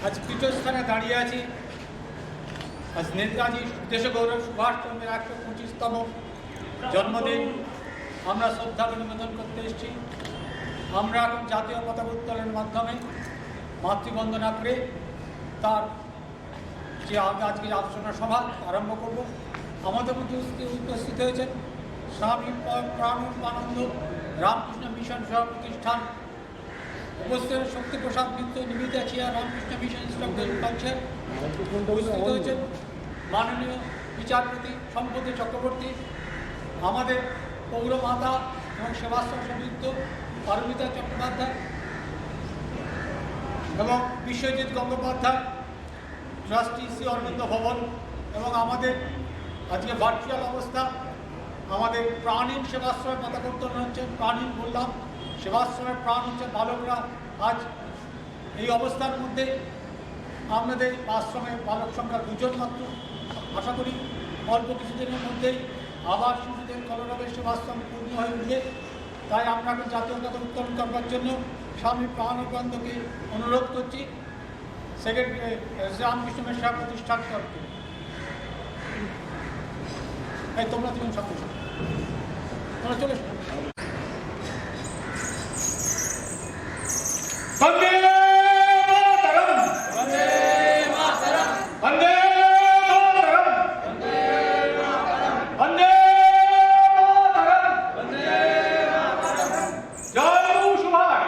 আজ পীঠস্থানে দাঁড়িয়ে আছি। আজ নেতাজি দেশগৌরব সুভাষচন্দ্রের 125তম জন্মদিন আমরা শ্রদ্ধা নিবেদন করতে এসেছি। আমরা এখন জাতীয় পতাকা উত্তোলনের মাধ্যমে মাতৃবন্দনা করে তার যে আজকে আলোচনা সভা আরম্ভ করব। আমাদের মধ্যে উপস্থিত হয়েছেন স্বামী প্রাণানন্দ রামকৃষ্ণ মিশন সহ প্রতিষ্ঠান, উপস্থিত শক্তিপ্রসাদ মিত্র, নিবেদিতা চিয়া রামকৃষ্ণ মিশন ইনস্ট্রাক্টর কালচার, উপস্থিত হয়েছেন মাননীয় বিচারপতি সম্পতি চক্রবর্তী, আমাদের পৌরমাতা এবং সেবাশ্রম সমিত পারমিতা চট্টোপাধ্যায় এবং বিশ্বজিৎ গঙ্গোপাধ্যায়, ট্রাস্টি শ্রী অরবিন্দ ভবন, এবং আমাদের আজকে ভার্চুয়াল অবস্থা আমাদের প্রাণীন সেবাশ্রমের পতাকা উত্তোলন হচ্ছে। প্রাণীন বললাম, সেবাশ্রমের প্রাণ হচ্ছে বালকরা। আজ এই অবস্থার মধ্যে আমাদের আশ্রমে বালক সংখ্যা 2 জন মাত্র। আশা করি অল্প কিছুদিনের মধ্যেই আবার শিশুদের কলরবের সেবাশ্রম পূর্ণ হয়ে উঠবে। তাই আপনাকে জাতীয় পতাকা উত্তোলন করবার জন্য স্বামী প্রাণানন্দকে অনুরোধ করছি, সেক্রেটারি রামকৃষ্ণ মিশন প্রতিষ্ঠান তরফে। এই তোমরা তিন সব তোমরা চলে এসো। বন্দে মাতরম, বন্দে মাতরম, বন্দে মাতরম, বন্দে মাতরম, বন্দে মাতরম, বন্দে মাতরম। জয় গুরু সুভাষ,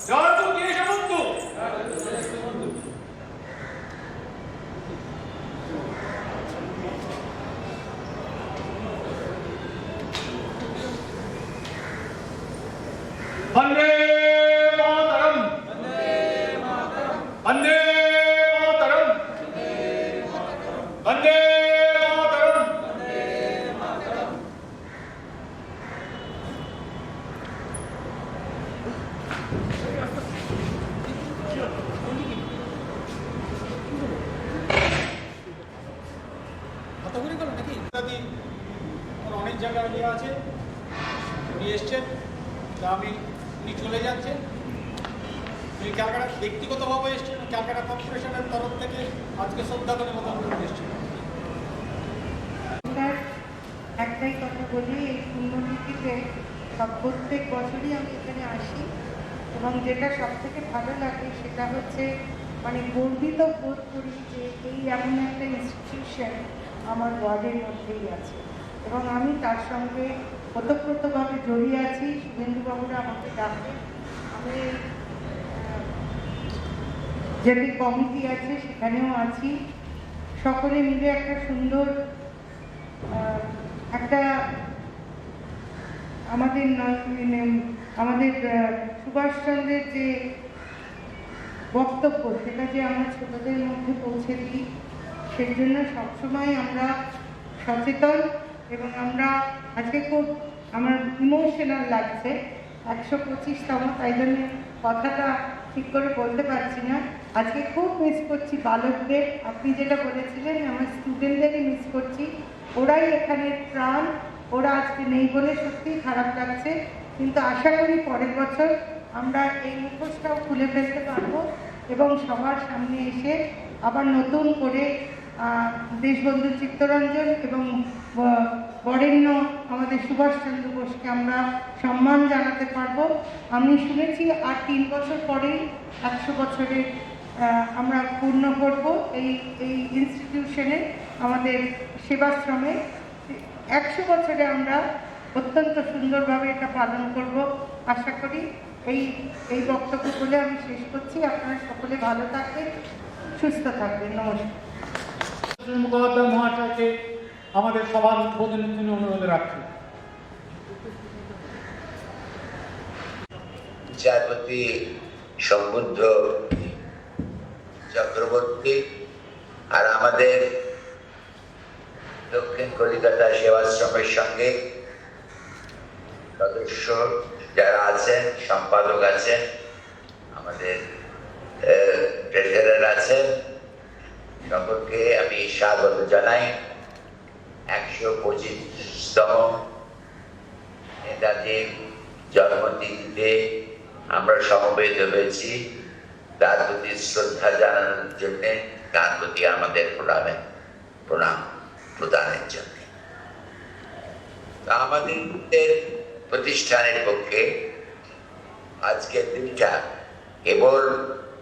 জয় গুরু দেশবন্ধু। বন্দে মাতরম, বন্দে মাতরম, বন্দে মাতরম, বন্দে মাতরম, বন্দে মাতরম। কতগুলি গেল নাকি ইত্যাদি অনেক জায়গায় নিয়ে আছে, উনি এসছেন। আমি উনি চলে যাচ্ছেন। উনি ক্যালকাটা ব্যক্তিগতভাবে এসছেন, ক্যালকাটা কর্পোরেশনের তরফ থেকে আজকে শ্রদ্ধা করে মতন করে এসছেন। একটাই কথা বলি, এই পুণ্যতিথিতে প্রত্যেক বছরই আমি এখানে আসি, এবং যেটা সব থেকে ভালো লাগে সেটা হচ্ছে মানে গর্বিত বোধ করি যে এই এমন একটা ইনস্টিটিউশন আমার ওয়ার্ডের মধ্যেই আছে, এবং আমি তার সঙ্গে ওতপ্রোতভাবে জড়িয়ে আছি। শুভেন্দুবাবুরা আমাকে ডাকে, আমি যেটি কমিটি আছে সেখানেও আছি। সকলে মিলে একটা সুন্দর একটা আমাদের সুভাষচন্দ্রের যে বক্তব্য সেটা যে আমরা ছোটদের মধ্যে পৌঁছে দিই, সেই জন্য সবসময় আমরা সচেতন। এবং আমরা আজকে খুব আমার ইমোশনাল লাগছে, 125তম, তাই জন্য কথাটা ঠিক করে বলতে পারছি না। আজকে খুব মিস করছি বালকদের, আপনি যেটা বলেছিলেন, আমার স্টুডেন্টদেরই মিস করছি। ওরাই এখানে প্রাণ, ওরা আজকে নেই বলে সত্যিই খারাপ লাগছে, কিন্তু আশা করি পরের বছর আমরা এই মুখোশটাও খুলে ফেলতে পারবো এবং সবার সামনে এসে আবার নতুন করে দেশবন্ধু চিত্তরঞ্জন এবং বরেণ্য আমাদের সুভাষচন্দ্র বোসকে আমরা সম্মান জানাতে পারবো। আমি শুনেছি আর 3 বছর পরেই 100 বছরের আমরা পূর্ণ করব এই ইনস্টিটিউশনে, আমাদের সেবাশ্রমে 100 বছরে আমরা অত্যন্ত সুন্দরভাবে এটা পালন করব আশা করি। এই বক্তব্য বলে আমি শেষ করছি। আপনারা সকলে ভালো থাকবেন, সুস্থ থাকবেন। নমস্কার। মুখোপাধ্যায় মহাশয়কে আমাদের সবার উদ্বোধনের জন্য অনুরোধ রাখছি। বিচারপতি সম্বুদ্ধ চক্রবর্তী আর আমাদের দক্ষিণ কলিকাতা সেবাশ্রমের সঙ্গে সদস্য যারা আছেন, সম্পাদক আছেন, আমাদের ট্রেজারার আছেন, সকলকে আমি স্বাগত জানাই। 125তম নেতাজির জন্মতিথিতে আমরা সমবেত হয়েছি। তার প্রতি শ্রদ্ধা জানানোর জন্য, তার প্রতি আমাদের প্রণাম প্রদানের জন্য। আমাদের প্রতিষ্ঠানের পক্ষে আজকের দিনটা কেবল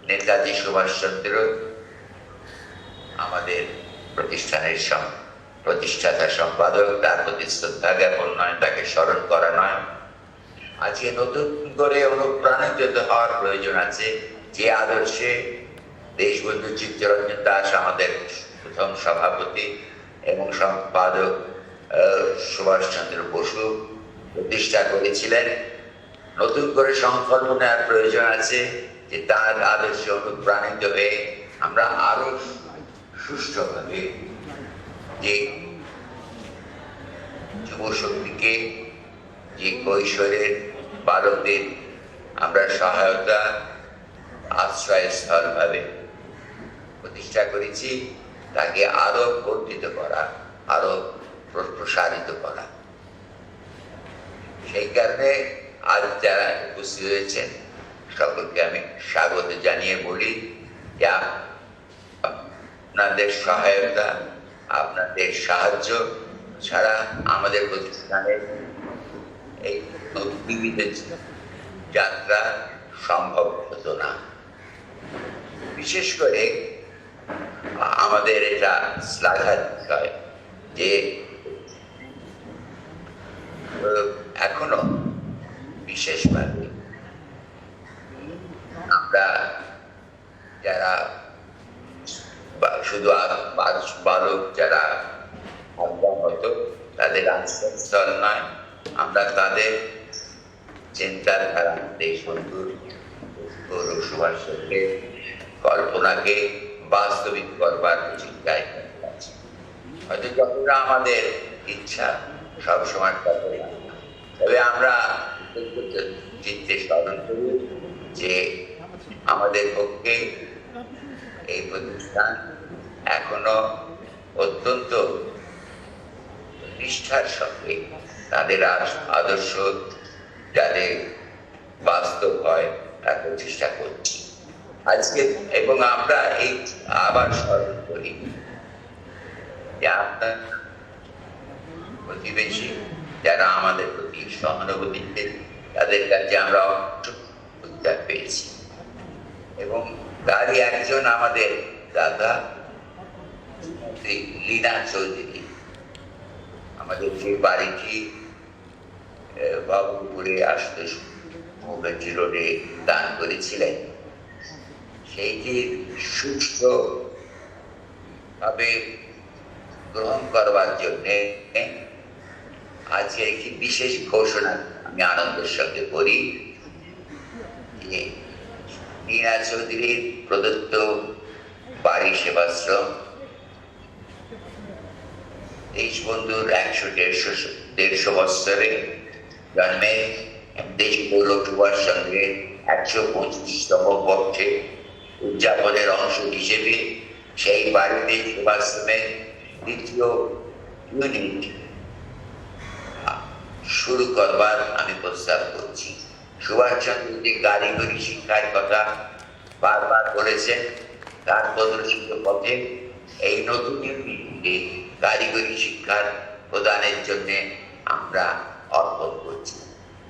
নেতাজি সুভাষচন্দ্র আমাদের প্রতিষ্ঠানের প্রতিষ্ঠাতা সম্পাদক, তার প্রতি শ্রদ্ধা জ্ঞাপন নয়, তাকে স্মরণ করা নয়। আজকে নতুন করে অনুপ্রাণিত হওয়ার প্রয়োজন আছে যে আদর্শে দেশবন্ধু চিত্তরঞ্জন দাস আমাদের প্রথম সভাপতি এবং সম্পাদক সুভাষচন্দ্র বসু প্রতিষ্ঠা করেছিলেন। নতুন করে সংকল্প নেওয়ার প্রয়োজন আছে যে তার আদর্শে অনুপ্রাণিত হয়ে আমরা আরো সুষ্ঠুভাবে যে যুব শক্তিকে, যে কৈশোরের বালকদের আমরা সহায়তা আশ্রয়স্থল ভাবে প্রতিষ্ঠা করেছি, তাকে আরো বর্ধিত করা, আরো প্রসারিত করা। সেই কারণে আজ যারা উপস্থিত হয়েছেন সকলকে আমি স্বাগত জানিয়ে বলি যে আপনাদের সহায়তা, আপনাদের সাহায্য ছাড়া আমাদের প্রতিষ্ঠানের এই বিবিধ যাত্রা সম্ভব হতো না। বিশেষ করে আমাদের এটা শ্লাঘার বিষয় যে এখনো বিশেষভাবে আমরা যারা শুধু বালক যারা হতো তাদের আশ্রয়স্থল নয়, আমরা তাদের চিন্তাধারা, দেশবন্ধুর সুভাষচন্দ্রের কল্পনাকে বাস্তবিক করবার চিন্তায় আছি। হয়তো যতটা আমাদের ইচ্ছা সবসময় ততই, তবে আমরা চিত্তে স্মরণ করি যে আমাদের পক্ষে এই প্রতিষ্ঠান এখনো অত্যন্ত নিষ্ঠার সঙ্গে তাদের আদর্শ যাতে বাস্তব হয় তার প্রচেষ্টা করছি আজকে। এবং আমরা এই আবার স্মরণ করি যে আপনার প্রতিবেশী যারা আমাদের প্রতি সহানুভূতিতে, তাদের কাছে আমরা উদ্ধার পেয়েছি। এবং তারই একজন আমাদের দাদা লীনা চৌধুরী আমাদের যে বাড়িটি বাবুপুরে আশুতোষ মুখার্জি রোডে দান করেছিলেন, সেইটির সুষ্ঠুভাবে গ্রহণ করবার জন্য আজকে একটি বিশেষ ঘোষণা আমি আনন্দের সঙ্গে করি যে লীনা চৌধুরীর প্রদত্ত বাড়ি সেবাশ্রম দেশবন্ধুর 100-150 বৎসরে জন্মে দেশবন্ধু সুভাষচন্দ্রের 125তম বর্ষে উদযাপনের অংশ হিসেবে সেই বাড়িতে সেবাশ্রমে দ্বিতীয় ইউনিট শুরু করবার আমি প্রস্তাব করছি। সুভাষচন্দ্র যে কারিগরি শিক্ষার কথা বারবার বলেছেন, তার প্রদর্শিত পথে এই নতুন ইউনিটে কারিগরি শিক্ষার প্রদানের জন্য আমরা অর্পণ করছি।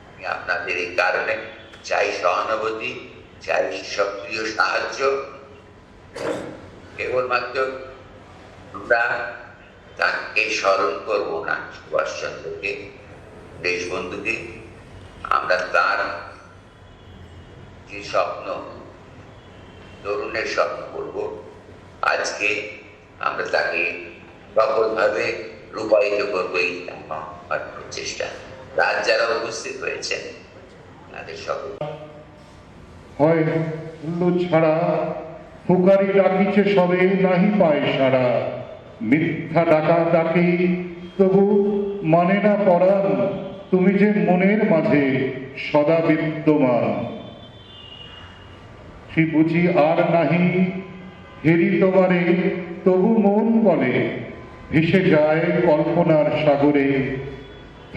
আমি আপনাদের এই কারণে চাই সহানুভূতি, চাই সক্রিয় সাহায্য। কেবলমাত্র আমরা তাকে স্মরণ করব না, সুভাষচন্দ্রকে, দেশবন্ধুকে, আমরা তার যে স্বপ্ন, তরুণের স্বপ্ন করব, আজকে আমরা তাকে সফলভাবে রূপায়িত করবই আমার প্রচেষ্টা। রাত যারা উপস্থিত হয়েছেন তাদের সকল হয় হুল্লো ছাড়া ফুকারি ডাকিছে সবে নাহি পায় সারা, মিথ্যা ডাকা ডাকে তবু মানে না পরাণ, তুমি যে মনের মাঝে সদা বিদ্যমান। সে বুঝি আর নাহি হেরি তোমারে, তবু মন বলে ভেসে যায় কল্পনার সাগরে।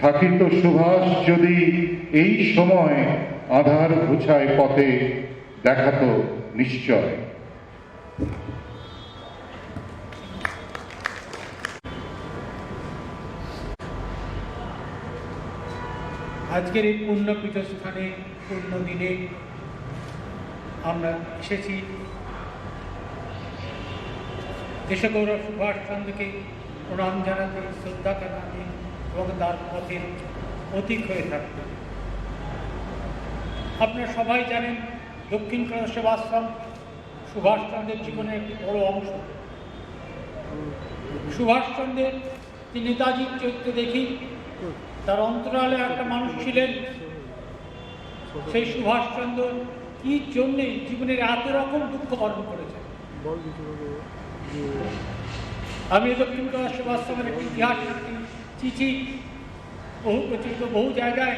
থাকিত সুভাষ যদি এই সময় আধার ঘুচায় পথে, দেখাতো নিশ্চয়। আজকের এই পূর্ণ পীঠস্থানে পূর্ণ দিনে আমরা এসেছি দেশগৌরব সুভাষচন্দ্রকে প্রণাম জানাতে, শ্রদ্ধা জানাতে এবং তার পথে অতীক হয়ে থাকতে। আপনারা সবাই জানেন দক্ষিণ কলকাতা সেবাশ্রম সুভাষচন্দ্রের জীবনের একটি বড় অংশ। সুভাষচন্দ্রের যে নেতাজির চরিত্র দেখি, তার অন্তরালে একটা মানুষ ছিলেন। সেই সুভাষচন্দ্র কি জন্যে জীবনের এত রকম দুঃখ বরণ করেছেন। আমি দক্ষিণ কলকাতা সেবাশ্রমের একটি ইতিহাস, একটি চিঠি বহু প্রচলিত, বহু জায়গায়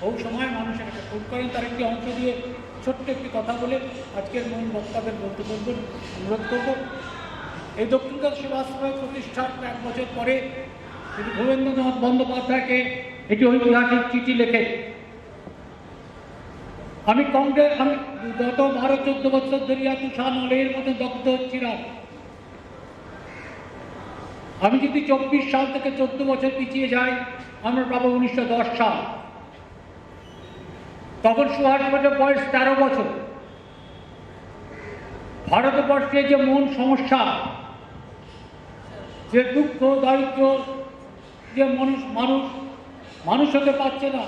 বহু সময় মানুষ এটাকে কোট করেন। তার একটি অংশ দিয়ে ছোট্ট একটি কথা বলে আজকের মূল বক্তাদের বলতে বলবেন অনুরোধ করব। এই দক্ষিণ কলকাতা সেবাশ্রমের প্রতিষ্ঠার 1 বছর পরে তিনি ভূপেন্দ্রনাথ বন্দ্যোপাধ্যায়কে একটি ঐতিহাসিক চিঠি লেখেন। আমি গত 12-14 বছর ধরে তুষার নলের মতো দগ্ধ হচ্ছিলাম। আমি যদি 24 সাল থেকে 14 বছর পিছিয়ে যাই, আমরা পাবো 1910 সাল। তখন সুভাষচন্দ্রের বয়স 13 বছর। ভারতবর্ষে যে মূল সমস্যা, যে দুঃখ দারিদ্র, যে মানুষ হতে পারছে না,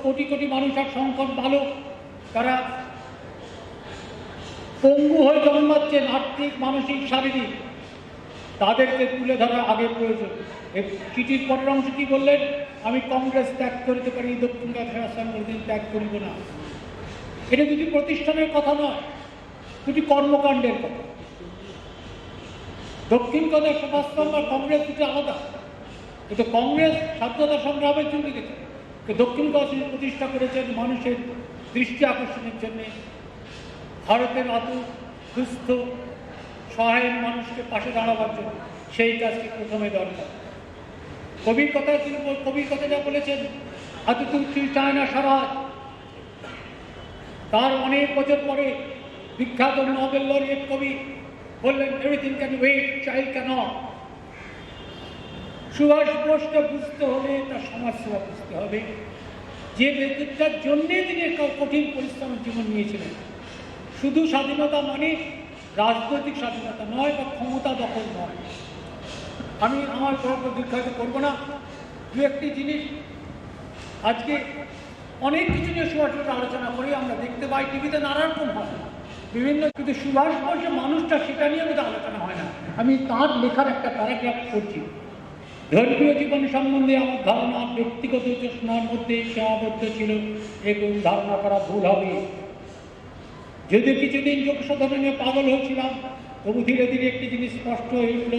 কোটি কোটি মানুষ আর সংকট ভালো, তারা পঙ্গু হয়ে জন্মাচ্ছেন, আর্থিক, মানসিক, শারীরিক, তাদেরকে তুলে ধরা আগে প্রয়োজন। এই চিঠির পরের অংশ কি বললেন? আমি কংগ্রেস ত্যাগ করিতে পারি, দক্ষিণ কলকাতা সেবাশ্রম কোনোদিন ত্যাগ করিব না। এটা দুটি প্রতিষ্ঠানের কথা নয়, দুটি কর্মকাণ্ডের কথা। দক্ষিণ কলকাতা সেবাশ্রম আর কংগ্রেস দুটি আলাদা। কিন্তু কংগ্রেস স্বাধীনতা সংগ্রামের জন্য গেছে, দক্ষিণ কলকাতা প্রতিষ্ঠা করেছেন মানুষের দৃষ্টি আকর্ষণের জন্যে, ভারতের এত সুস্থ সহায়ক মানুষকে পাশে দাঁড়াবার জন্য। সেই কাজটি প্রথমে দরকার। কবির কথা যা বলেছেন, এত তুই চায় না স্বরাজ। তার অনেক বছর পরে বিখ্যাত নোবেল লরিয়েট কবি বললেন, everything can wait, child cannot. Subhash বোসকে বুঝতে হলে তার সমাজসেবা বুঝতে হবে, যে ব্যক্তিটার জন্যে তিনি কঠিন পরিশ্রমের জীবন নিয়েছিলেন। শুধু স্বাধীনতা মানে রাজনৈতিক স্বাধীনতা নয় বা ক্ষমতা দখল নয়। আমি আমার গল্প দীর্ঘায়িত করবো না। দু একটি জিনিস আজকে অনেক কিছু নিয়ে সুভাষকে আলোচনা করি, আমরা দেখতে পাই টিভিতে নানা রকম হয় বিভিন্ন, কিন্তু সুভাষ বোসে মানুষটা সেটা নিয়ে বোধহয় আলোচনা হয় না। আমি তাঁর লেখার একটা প্যারাগ্রাফ করছি। ধর্মীয় জীবন সম্বন্ধে আমার ধারণা ব্যক্তিগত চেতনার মধ্যে সীমাবদ্ধ ছিল, এরকম ধারণা করা ভুল হবে। যদিও কিছুদিন যোগ সাধনা নিয়ে পাগল হয়েছিলাম, তবু ধীরে ধীরে একটি জিনিস স্পষ্ট হয়ে উঠল,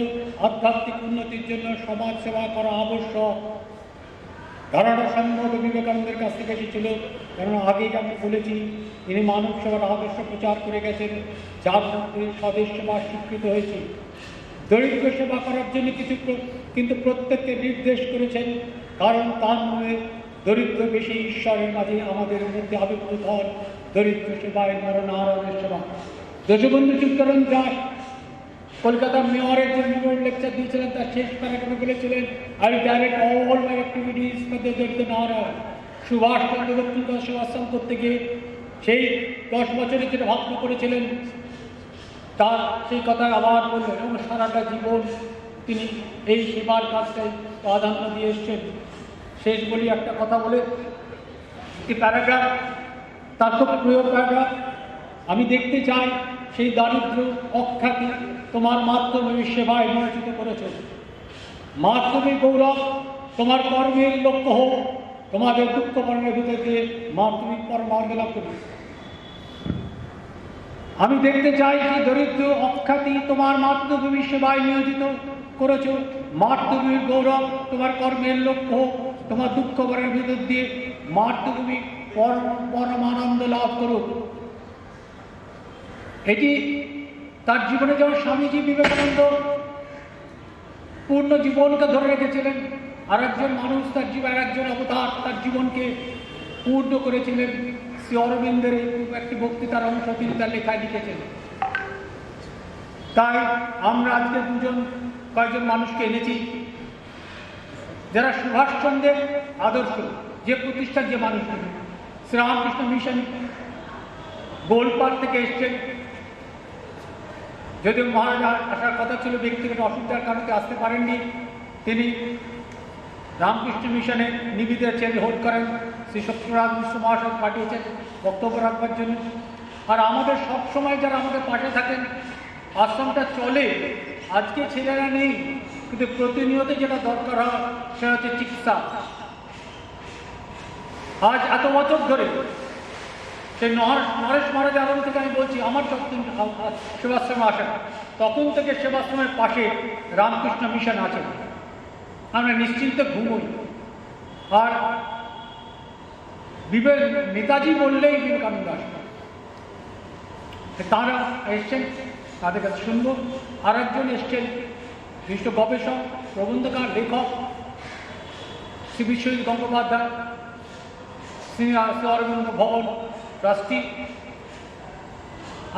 আধ্যাত্মিক উন্নতির জন্য সমাজ সেবা করা আবশ্যক। ধারণা সম্ভব বিবেকানন্দের কাছ থেকে এসেছিল, কেননা আগেই আমি বলেছি তিনি মানব সেবার আদর্শ প্রচার করে গেছেন, যার মধ্যে স্বদেশ সেবা স্বীকৃত হয়েছে। দরিদ্র সেবা করার জন্য কিন্তু প্রত্যেককে নির্দেশ করেছেন, কারণ তার মনে দরিদ্র বেশি ঈশ্বরের মাঝে আমাদের মধ্যে আবির্ভূত হন। দরিদ্র সেবায় নরনারায়ণের সেবা। দেশবন্ধু চিত্তরঞ্জন দাস কলকাতার মেয়রের যে মেমোরিয়াল লেকচার দিয়েছিলেন, তার শেষ প্যারাগ্রাফে বলেছিলেন, I will direct all my activities for the দরিদ্র নারায়ণ। সুভাষচন্দ্র দক্ষিণ কলকাতা সেবাশ্রম করতে গিয়ে সেই 10 বছরে যেটা ভাবনা করেছিলেন, তার সেই কথা আবার বললেন এবং সারাটা জীবন তিনি এই সেবার কাজটাই প্রাধান্য দিয়ে এসছেন। শেষ বলি একটা কথা বলে, একটি প্যারাগ্রাফ, তার খুব প্রিয় প্যারাগ্রাফ, আমি দেখতে চাই সেই দারিদ্র অখ্যাতি তোমার মাধ্যমে সেবায় নিয়োজিত করেছে। মাধ্যমে গৌরব তোমার কর্মের লক্ষ্য হোক, তোমাদের দুঃখ বর্ণের ভিতর দিয়ে মাধ্যমিক পরমার্থ লাভ করি। আমি দেখতে চাই যে দরিদ্র অখ্যাতি তোমার মাতৃভূমি সেবায় নিয়োজিত করেছ। মাতৃভূমির গৌরব তোমার কর্মের লক্ষ্য, তোমার দুঃখ ভরের ভিতর দিয়ে মাতৃভূমি পরমানন্দ লাভ করুক। এটি তার জীবনে যেমন স্বামীজি বিবেকানন্দ পূর্ণ জীবনকে ধরে রেখেছিলেন, আর একজন মানুষ তার জীবন, একজন অবতার তার জীবনকে পূর্ণ করেছিলেন। শ্রী অরবিন্দের এই একটি বক্তৃতার অংশ তিনি তার লেখায় লিখেছেন। তাই আমরা আজকে কয়েকজন মানুষকে এনেছি যারা সুভাষচন্দ্রের আদর্শ যে প্রতিষ্ঠান যে মানুষগুলো শ্রীরামকৃষ্ণ মিশন গোলপাড় থেকে এসছেন। যদিও মহারাজ আসার কথা ছিল, ব্যক্তিগত অসুবিধার কারণে আসতে পারেননি। তিনি রামকৃষ্ণ মিশনে নিবেদিত চেঞ্জ হোল্ড করেন, শ্রী সত্যনারায়ণ মিশ্র মহাশয় পাঠিয়েছেন বক্তব্য রাখবার জন্য। আর আমাদের সবসময় যারা আমাদের পাশে থাকেন, আশ্রমটা চলে, আজকে ছেলেরা নেই, কিন্তু প্রতিনিয়ত যেটা দরকার হয় সেটা হচ্ছে চিকিৎসা। আজ এত বছর ধরে সেই নরেশ মহারাজ আরম্ভ থেকে আমি বলছি, আমার যখন সেবাশ্রমে আসেন তখন থেকে সেবাশ্রমের পাশে রামকৃষ্ণ মিশন আছে। আমরা নিশ্চিন্তে ঘুমোই। আর নেতাজি বললেই বিবেকানন্দ আসবে। তারা এসছেন, তাদের কাছে শুনবো। আর একজন এসছেন বিশিষ্ট গবেষক, প্রবন্ধকার, লেখক শ্রী বিশ্বজিৎ গঙ্গোপাধ্যায়, শ্রী অরবিন্দ ভবন ট্রাস্টি।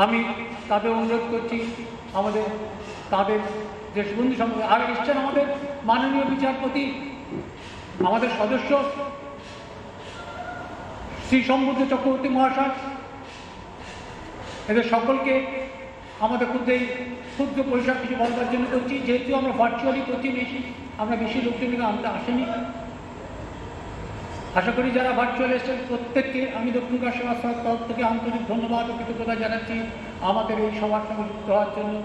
আমি তাদের অনুরোধ করছি তাদের যে বন্ধু সঙ্গে। আর এসছেন আমাদের মাননীয় বিচারপতি, আমাদের সদস্য শ্রী সম্বুদ্ধ চক্রবর্তী মহাশয়। এদের সকলকে আমাদের ক্ষুদ্র পরিসর কিছু বলবার জন্য করছি। যেহেতু আমরা ভার্চুয়ালি করছি, আমরা বেশি লোকজনকে আনতে আসেনি। আশা করি যারা ভার্চুয়াল এসেছেন প্রত্যেককে আমি দক্ষিণ সেবাশ্রমের তরফ থেকে আন্তরিক ধন্যবাদ ও কৃতজ্ঞতা জানাচ্ছি আমাদের এই সভার সঙ্গে যুক্ত হওয়ার জন্য।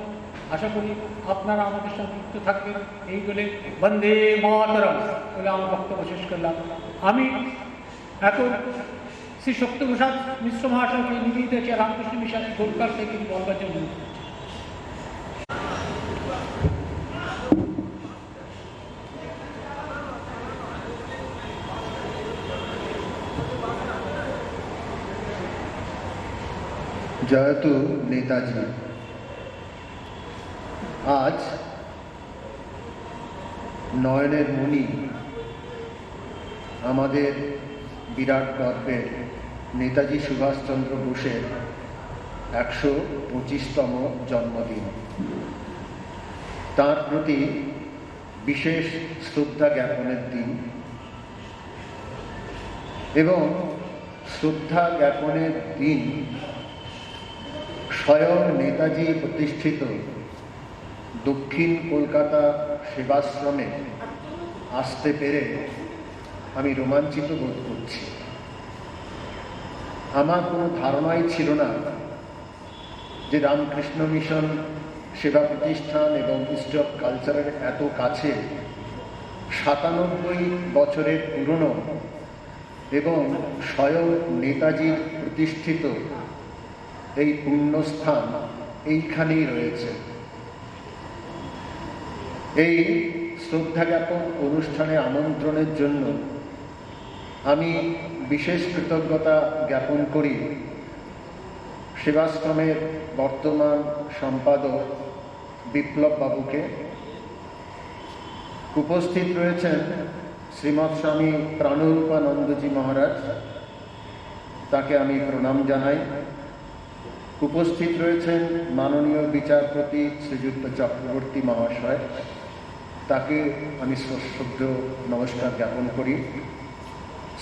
আশা করি আপনারা আমাদের সঙ্গে যুক্ত থাকবেন। এই বলে বন্দে মাতরম বলে আমার বক্তব্য শেষ করলাম। আমি এখন শ্রী সত্যপ্রসাদ মিশ্র মহাশয়কে নিবেদিত রামকৃষ্ণ মিশনের গোলপাড় থেকে বলবার জন্য। জয়তু নেতাজি। আজ নয়নের মণি আমাদের বিরাট গর্বের নেতাজি সুভাষচন্দ্র বোসের 125তম জন্মদিন। তার প্রতি বিশেষ শ্রদ্ধা জ্ঞাপনের দিন এবং শ্রদ্ধা জ্ঞাপনের দিন স্বয়ং নেতাজি প্রতিষ্ঠিত দক্ষিণ কলকাতা সেবাশ্রমে আসতে পেরে আমি রোমাঞ্চিত বোধ করছি। আমার কোনো ধারণাই ছিল না যে রামকৃষ্ণ মিশন সেবা প্রতিষ্ঠান এবং ইনস্টিটিউট অফ কালচারের এত কাছে 97 বছরের পুরনো এবং স্বয়ং নেতাজির প্রতিষ্ঠিত এই পুণ্যস্থান এইখানেই রয়েছে। এই শ্রদ্ধা জ্ঞাপন অনুষ্ঠানে আমন্ত্রণের জন্য আমি বিশেষ কৃতজ্ঞতা জ্ঞাপন করি সেবাশ্রমের বর্তমান সম্পাদক বিপ্লব বাবুকে। উপস্থিত রয়েছেন শ্রীমৎ স্বামী প্রাণরূপানন্দজি মহারাজ, তাকে আমি প্রণাম জানাই। উপস্থিত রয়েছেন মাননীয় বিচারপতি শ্রীযুক্ত চক্রবর্তী মহাশয়, তাকে আমি সশ্রদ্ধ নমস্কার জ্ঞাপন করি।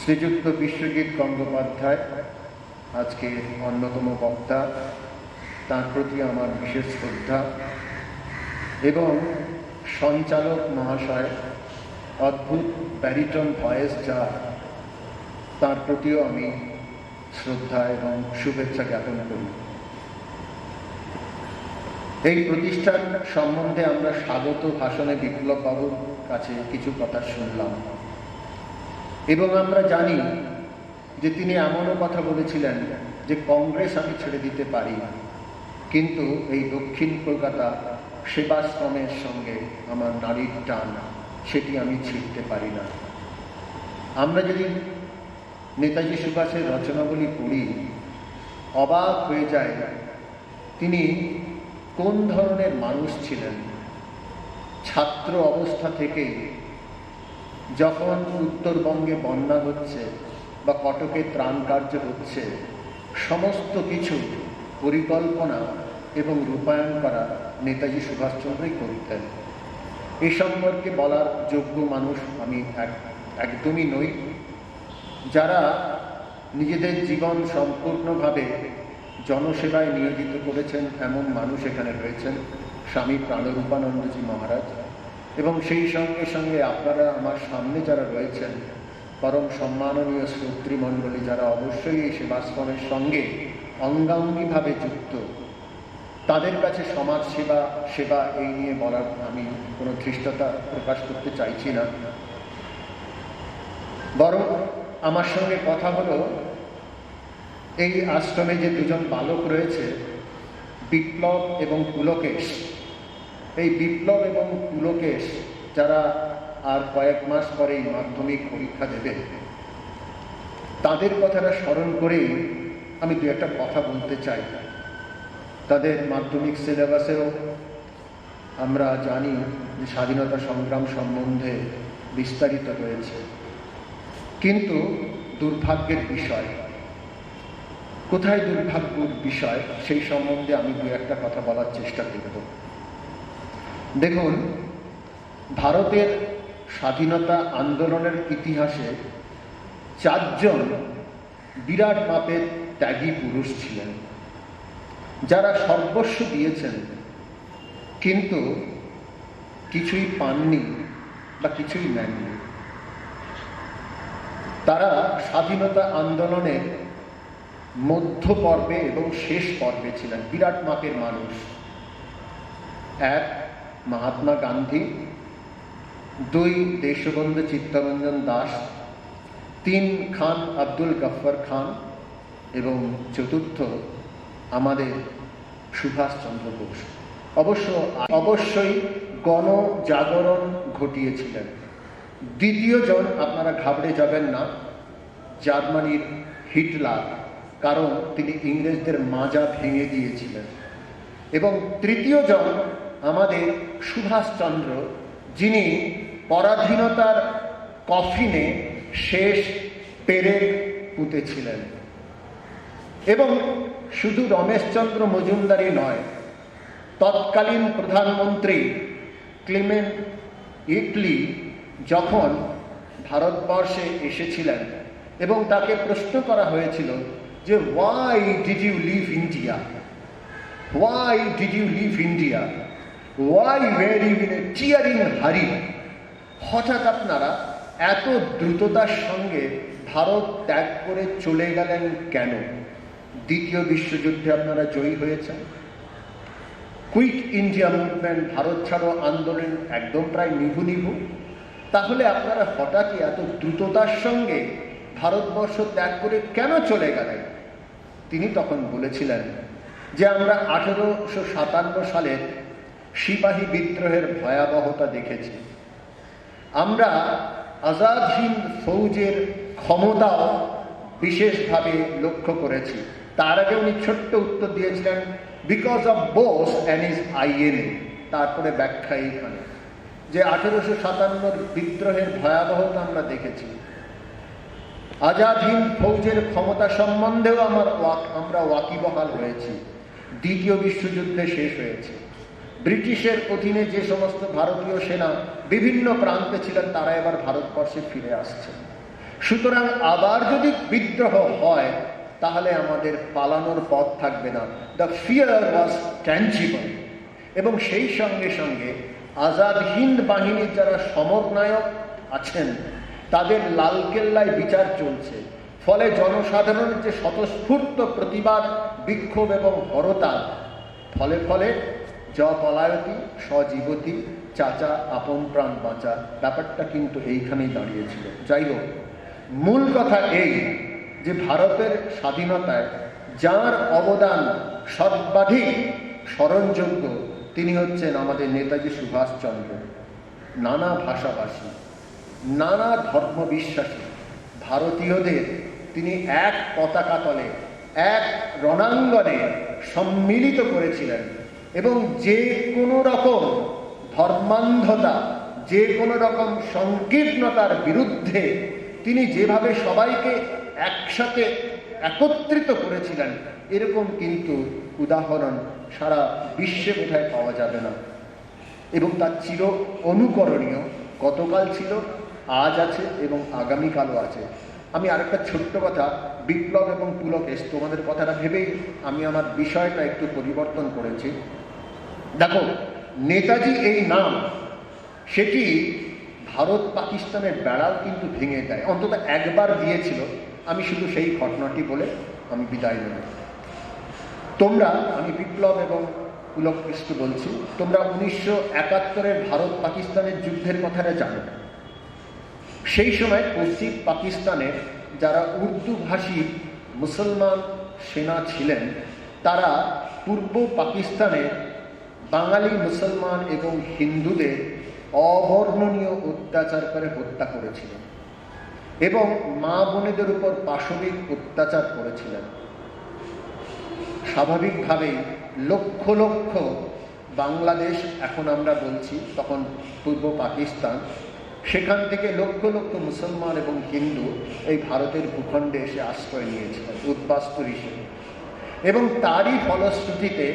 শ্রীযুক্ত বিশ্বজিৎ গঙ্গোপাধ্যায় আজকে অন্যতম বক্তা, তার প্রতি আমার বিশেষ শ্রদ্ধা। এবং সঞ্চালক মহাশয়, অদ্ভুত ব্যারিটন ভয়েস যার, তার প্রতিও আমি শ্রদ্ধা এবং শুভেচ্ছা জ্ঞাপন করি। এই প্রতিষ্ঠান সম্বন্ধে আমরা স্বাগত ভাষণে বিপ্লব বাবুর কাছে কিছু কথা শুনলাম এবং আমরা জানি যে তিনি এমনও কথা বলেছিলেন যে কংগ্রেস আমি ছেড়ে দিতে পারি, কিন্তু এই দক্ষিণ কলকাতা সেবাশ্রমের সঙ্গে আমার নারীর টান, সেটি আমি ছিঁড়তে পারি না। আমরা যদি নেতাজি সুভাষের রচনাবলী পড়ি অবাক হয়ে যায় তিনি কোন ধরনের মানুষ ছিলেন। ছাত্র অবস্থা থেকে যখন উত্তরবঙ্গে বন্যা হচ্ছে বা কটকে ত্রাণ কার্য হচ্ছে, সমস্ত কিছু পরিকল্পনা এবং রূপায়ণ করা নেতাজি সুভাষচন্দ্রই করতেন। এ সম্পর্কে বলার যোগ্য মানুষ আমি একদমই নই। যারা নিজেদের জীবন সম্পূর্ণভাবে জনসেবায় নিয়োজিত করেছেন এমন মানুষ এখানে রয়েছেন, স্বামী প্রাণরূপানন্দজি মহারাজ, এবং সেই সঙ্গে সঙ্গে আপনারা আমার সামনে যারা রয়েছেন পরম সম্মাননীয় শ্রোতৃমণ্ডলী, যারা অবশ্যই এই সেবাশ্রমের সঙ্গে অঙ্গাঙ্গিভাবে যুক্ত, তাদের কাছে সমাজ সেবা এই নিয়ে বলার আমি কোনো ধৃষ্টতা প্রকাশ করতে চাইছি না। বরং আমার সঙ্গে কথা হলো, এই আশ্রমে যে দুজন বালক রয়েছে, বিপ্লব এবং পুলকেশ, এই বিপ্লব এবং পুলকেশ যারা আর কয়েক মাস পরেই মাধ্যমিক পরীক্ষা দেবে, তাদের কথাটা স্মরণ করেই আমি দু একটা কথা বলতে চাই। তাদের মাধ্যমিক সিলেবাসেও আমরা জানি যে স্বাধীনতা সংগ্রাম সম্বন্ধে বিস্তারিত রয়েছে, কিন্তু দুর্ভাগ্যের বিষয়, কোথায় দুর্ভাগ্যের বিষয় সেই সম্বন্ধে আমি দু একটা কথা বলার চেষ্টা করব। দেখুন, ভারতের স্বাধীনতা আন্দোলনের ইতিহাসে 4 জন বিরাট মাপের ত্যাগী পুরুষ ছিলেন, যারা সর্বস্ব দিয়েছেন কিন্তু কিছুই পাননি বা কিছুই নেননি। তারা স্বাধীনতা আন্দোলনের মধ্য পর্বে এবং শেষ পর্বে ছিলেন, বিরাট মাপের মানুষ। 1 মহাত্মা গান্ধী, 2 দেশবন্ধু চিত্তরঞ্জন দাস, 3 খান আব্দুল গফর খান এবং 4র্থ আমাদের সুভাষচন্দ্র বোস। অবশ্যই গণজাগরণ ঘটিয়েছিলেন। 2য় জন, আপনারা ঘাবড়ে যাবেন না, জার্মানির হিটলার, কারণ তিনি ইংরেজদের মাজা ভেঙে দিয়েছিলেন। এবং 3য় জন আমাদের সুভাষচন্দ্র, যিনি পরাধীনতার কফিনে শেষ পেরেক পুঁতেছিলেন। এবং শুধু রমেশচন্দ্র মজুমদারই নয়, তৎকালীন প্রধানমন্ত্রী ক্লেমেন্ট ইটলি যখন ভারতবর্ষে এসেছিলেন এবং তাকে প্রশ্ন করা হয়েছিল যে why did you leave India? Why did you leave India? Why were you in a tearing hurry? হঠাৎ আপনারা এত দ্রুততার সঙ্গে ভারত ত্যাগ করে চলে গেলেন কেন? 2য় বিশ্বযুদ্ধে আপনারা জয়ী হয়েছেন, কুইট ইন্ডিয়া মুভমেন্ট, ভারত ছাড়ো আন্দোলন একদম প্রায় নিভু। তাহলে আপনারা হঠাৎই এত দ্রুততার সঙ্গে ভারতবর্ষ ত্যাগ করে কেন চলে গেলেন? তিনি তখন বলেছিলেন যে আমরা 1857 সালের সিপাহী বিদ্রোহের ভয়াবহতা দেখেছি, আমরা আজাদ হিন্দ ফৌজের ক্ষমতাও বিশেষভাবে লক্ষ্য করেছি। তার আগে উনি ছোট্ট উত্তর দিয়েছিলেন, because of Bose and is INA। তারপরে ব্যাখ্যা এইখানে যে 1857 বিদ্রোহের ভয়াবহতা আমরা দেখেছি, আজাদ হিন্দ ফৌজের ক্ষমতা সম্বন্ধেও আমরা ওয়াকিবহাল হয়েছি। 2য় বিশ্বযুদ্ধে শেষ হয়েছে, ব্রিটিশের অধীনে যে সমস্ত ভারতীয় সেনা বিভিন্ন প্রান্তে ছিলেন তারা এবার ভারতবর্ষে ফিরে আসছে। সুতরাং আবার যদি বিদ্রোহ হয় তাহলে আমাদের পালানোর পথ থাকবে না। The fear was tangible. এবং সেই সঙ্গে সঙ্গে আজাদ হিন্দ বাহিনীর যারা সমরনায়ক আছেন তাদের লালকেল্লায় বিচার চলছে, ফলে জনসাধারণের যে স্বতঃস্ফূর্ত প্রতিবাদ, বিক্ষোভ এবং হরতাল, ফলে পলায়তি সজীবতী, চাচা আপন প্রাণ বাঁচা, ব্যাপারটা কিন্তু এইখানেই দাঁড়িয়েছিল। যাই হোক, মূল কথা এই যে ভারতের স্বাধীনতায় যার অবদান সর্বাধিক স্মরণযোগ্য তিনি হচ্ছেন আমাদের নেতাজি সুভাষচন্দ্র। নানা ভাষাভাষী, নানা ধর্মবিশ্বাসী ভারতীয়দের তিনি এক পতাকা তলে, এক রণাঙ্গনে সম্মিলিত করেছিলেন এবং যে কোনো রকম ধর্মান্ধতা, যে কোনো রকম সংকীর্ণতার বিরুদ্ধে তিনি যেভাবে সবাইকে একসাথে একত্রিত করেছিলেন, এরকম কিন্তু উদাহরণ সারা বিশ্বে বোধহয় পাওয়া যাবে না। এবং তার চির অনুকরণীয়, গতকাল ছিল, আজ আছে এবং আগামীকালও আছে। আমি আরেকটা ছোট্ট কথা, বিপ্লব এবং পুলকেশ, তোমাদের কথাটা ভেবেই আমি আমার বিষয়টা একটু পরিবর্তন করেছি। দেখো, নেতাজি এই নাম, সেটি ভারত পাকিস্তানের বেড়াও কিন্তু ভেঙে দেয়, অন্তত একবার দিয়েছিল। আমি শুধু সেই ঘটনাটি বলে আমি বিদায় নেব। তোমরা, আমি বিপ্লব এবং পুলকেশকে বলছি, তোমরা 1971-এর ভারত পাকিস্তানের যুদ্ধের কথাটা জানো। সেই সময় পশ্চিম পাকিস্তানের যারা উর্দুভাষী মুসলমান সেনা ছিলেন, তারা পূর্ব পাকিস্তানে বাঙালি মুসলমান এবং হিন্দুদের অবর্ণনীয় অত্যাচার করে হত্যা করেছিলেন এবং মা বোনেদের উপর পাশবিক অত্যাচার করেছিলেন। স্বাভাবিকভাবেই লক্ষ লক্ষ বাংলাদেশ, এখন আমরা বলছি, তখন পূর্ব পাকিস্তান, সেখান থেকে লক্ষ লক্ষ মুসলমান এবং হিন্দু এই ভারতের ভূখণ্ডে এসে আশ্রয় নিয়েছিলেন উদ্বাস্তু হিসেবে। এবং তারই ফলশ্রুতিতে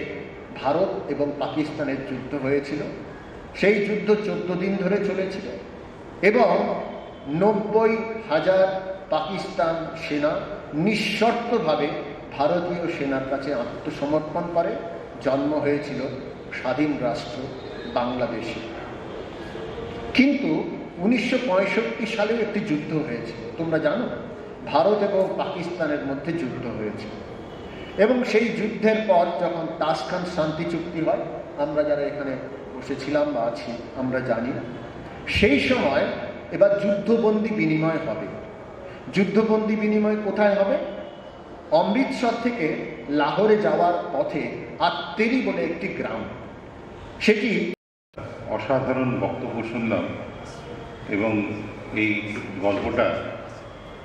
ভারত এবং পাকিস্তানের যুদ্ধ হয়েছিল। সেই যুদ্ধ 14 দিন ধরে চলেছিল এবং 90,000 পাকিস্তান সেনা নিঃশর্তভাবে ভারতীয় সেনার কাছে আত্মসমর্পণ করে। জন্ম হয়েছিল স্বাধীন রাষ্ট্র বাংলাদেশে। কিন্তু 1965 সালেও একটি যুদ্ধ হয়েছিল, তোমরা জানো, ভারত এবং পাকিস্তানের মধ্যে যুদ্ধ হয়েছিল। এবং সেই যুদ্ধের পর যখন তাসখান শান্তি চুক্তি হয়, আমরা যারা এখানে বসেছিলাম বা আছি আমরা জানি, সেই সময় এবার যুদ্ধবন্দি বিনিময় হবে। যুদ্ধবন্দি বিনিময় কোথায় হবে? অমৃতসর থেকে লাহোরে যাওয়ার পথে আত্তেরি বলে একটি গ্রাম, সেটি অসাধারণ বক্তব্য শুনলাম এবং এই গল্পটা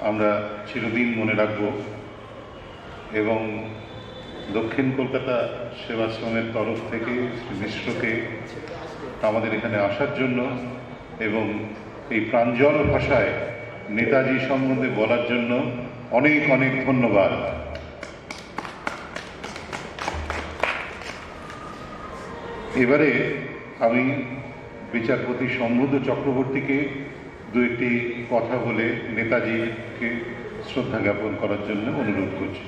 আমরা চিরদিন মনে রাখব। এবং দক্ষিণ কলকাতা সেবাশ্রমের তরফ থেকে শ্রী মিশ্রকে আমাদের এখানে আসার জন্য এবং এই প্রাঞ্জল ভাষায় নেতাজি সম্বন্ধে বলার জন্য অনেক অনেক ধন্যবাদ। এবারে আমি বিচারপতি সমৃদ্ধ চক্রবর্তীকে দু একটি কথা বলে নেতাজিকে শ্রদ্ধা জ্ঞাপন করার জন্য অনুরোধ করছি।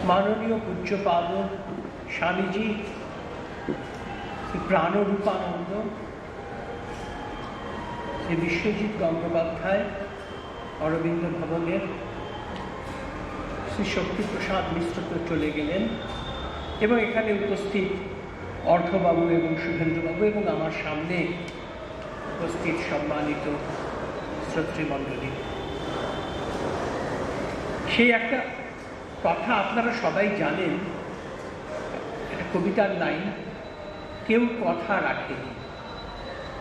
মাননীয় পূজ্যপাদ স্বামীজি প্রাণরূপানন্দ, শ্রী বিশ্বজিৎ গঙ্গোপাধ্যায় অরবিন্দ ভবনের, শ্রী শক্তিপ্রসাদ মিশ্র তো চলে গেলেন, এবং এখানে উপস্থিত অর্থবাবু এবং শুভেন্দুবাবু এবং আমার সামনে উপস্থিত সম্মানিত শ্রোতৃমণ্ডলী। সেই একটা কথা আপনারা সবাই জানেন, একটা কবিতার লাইন, কেউ কথা রাখেনি।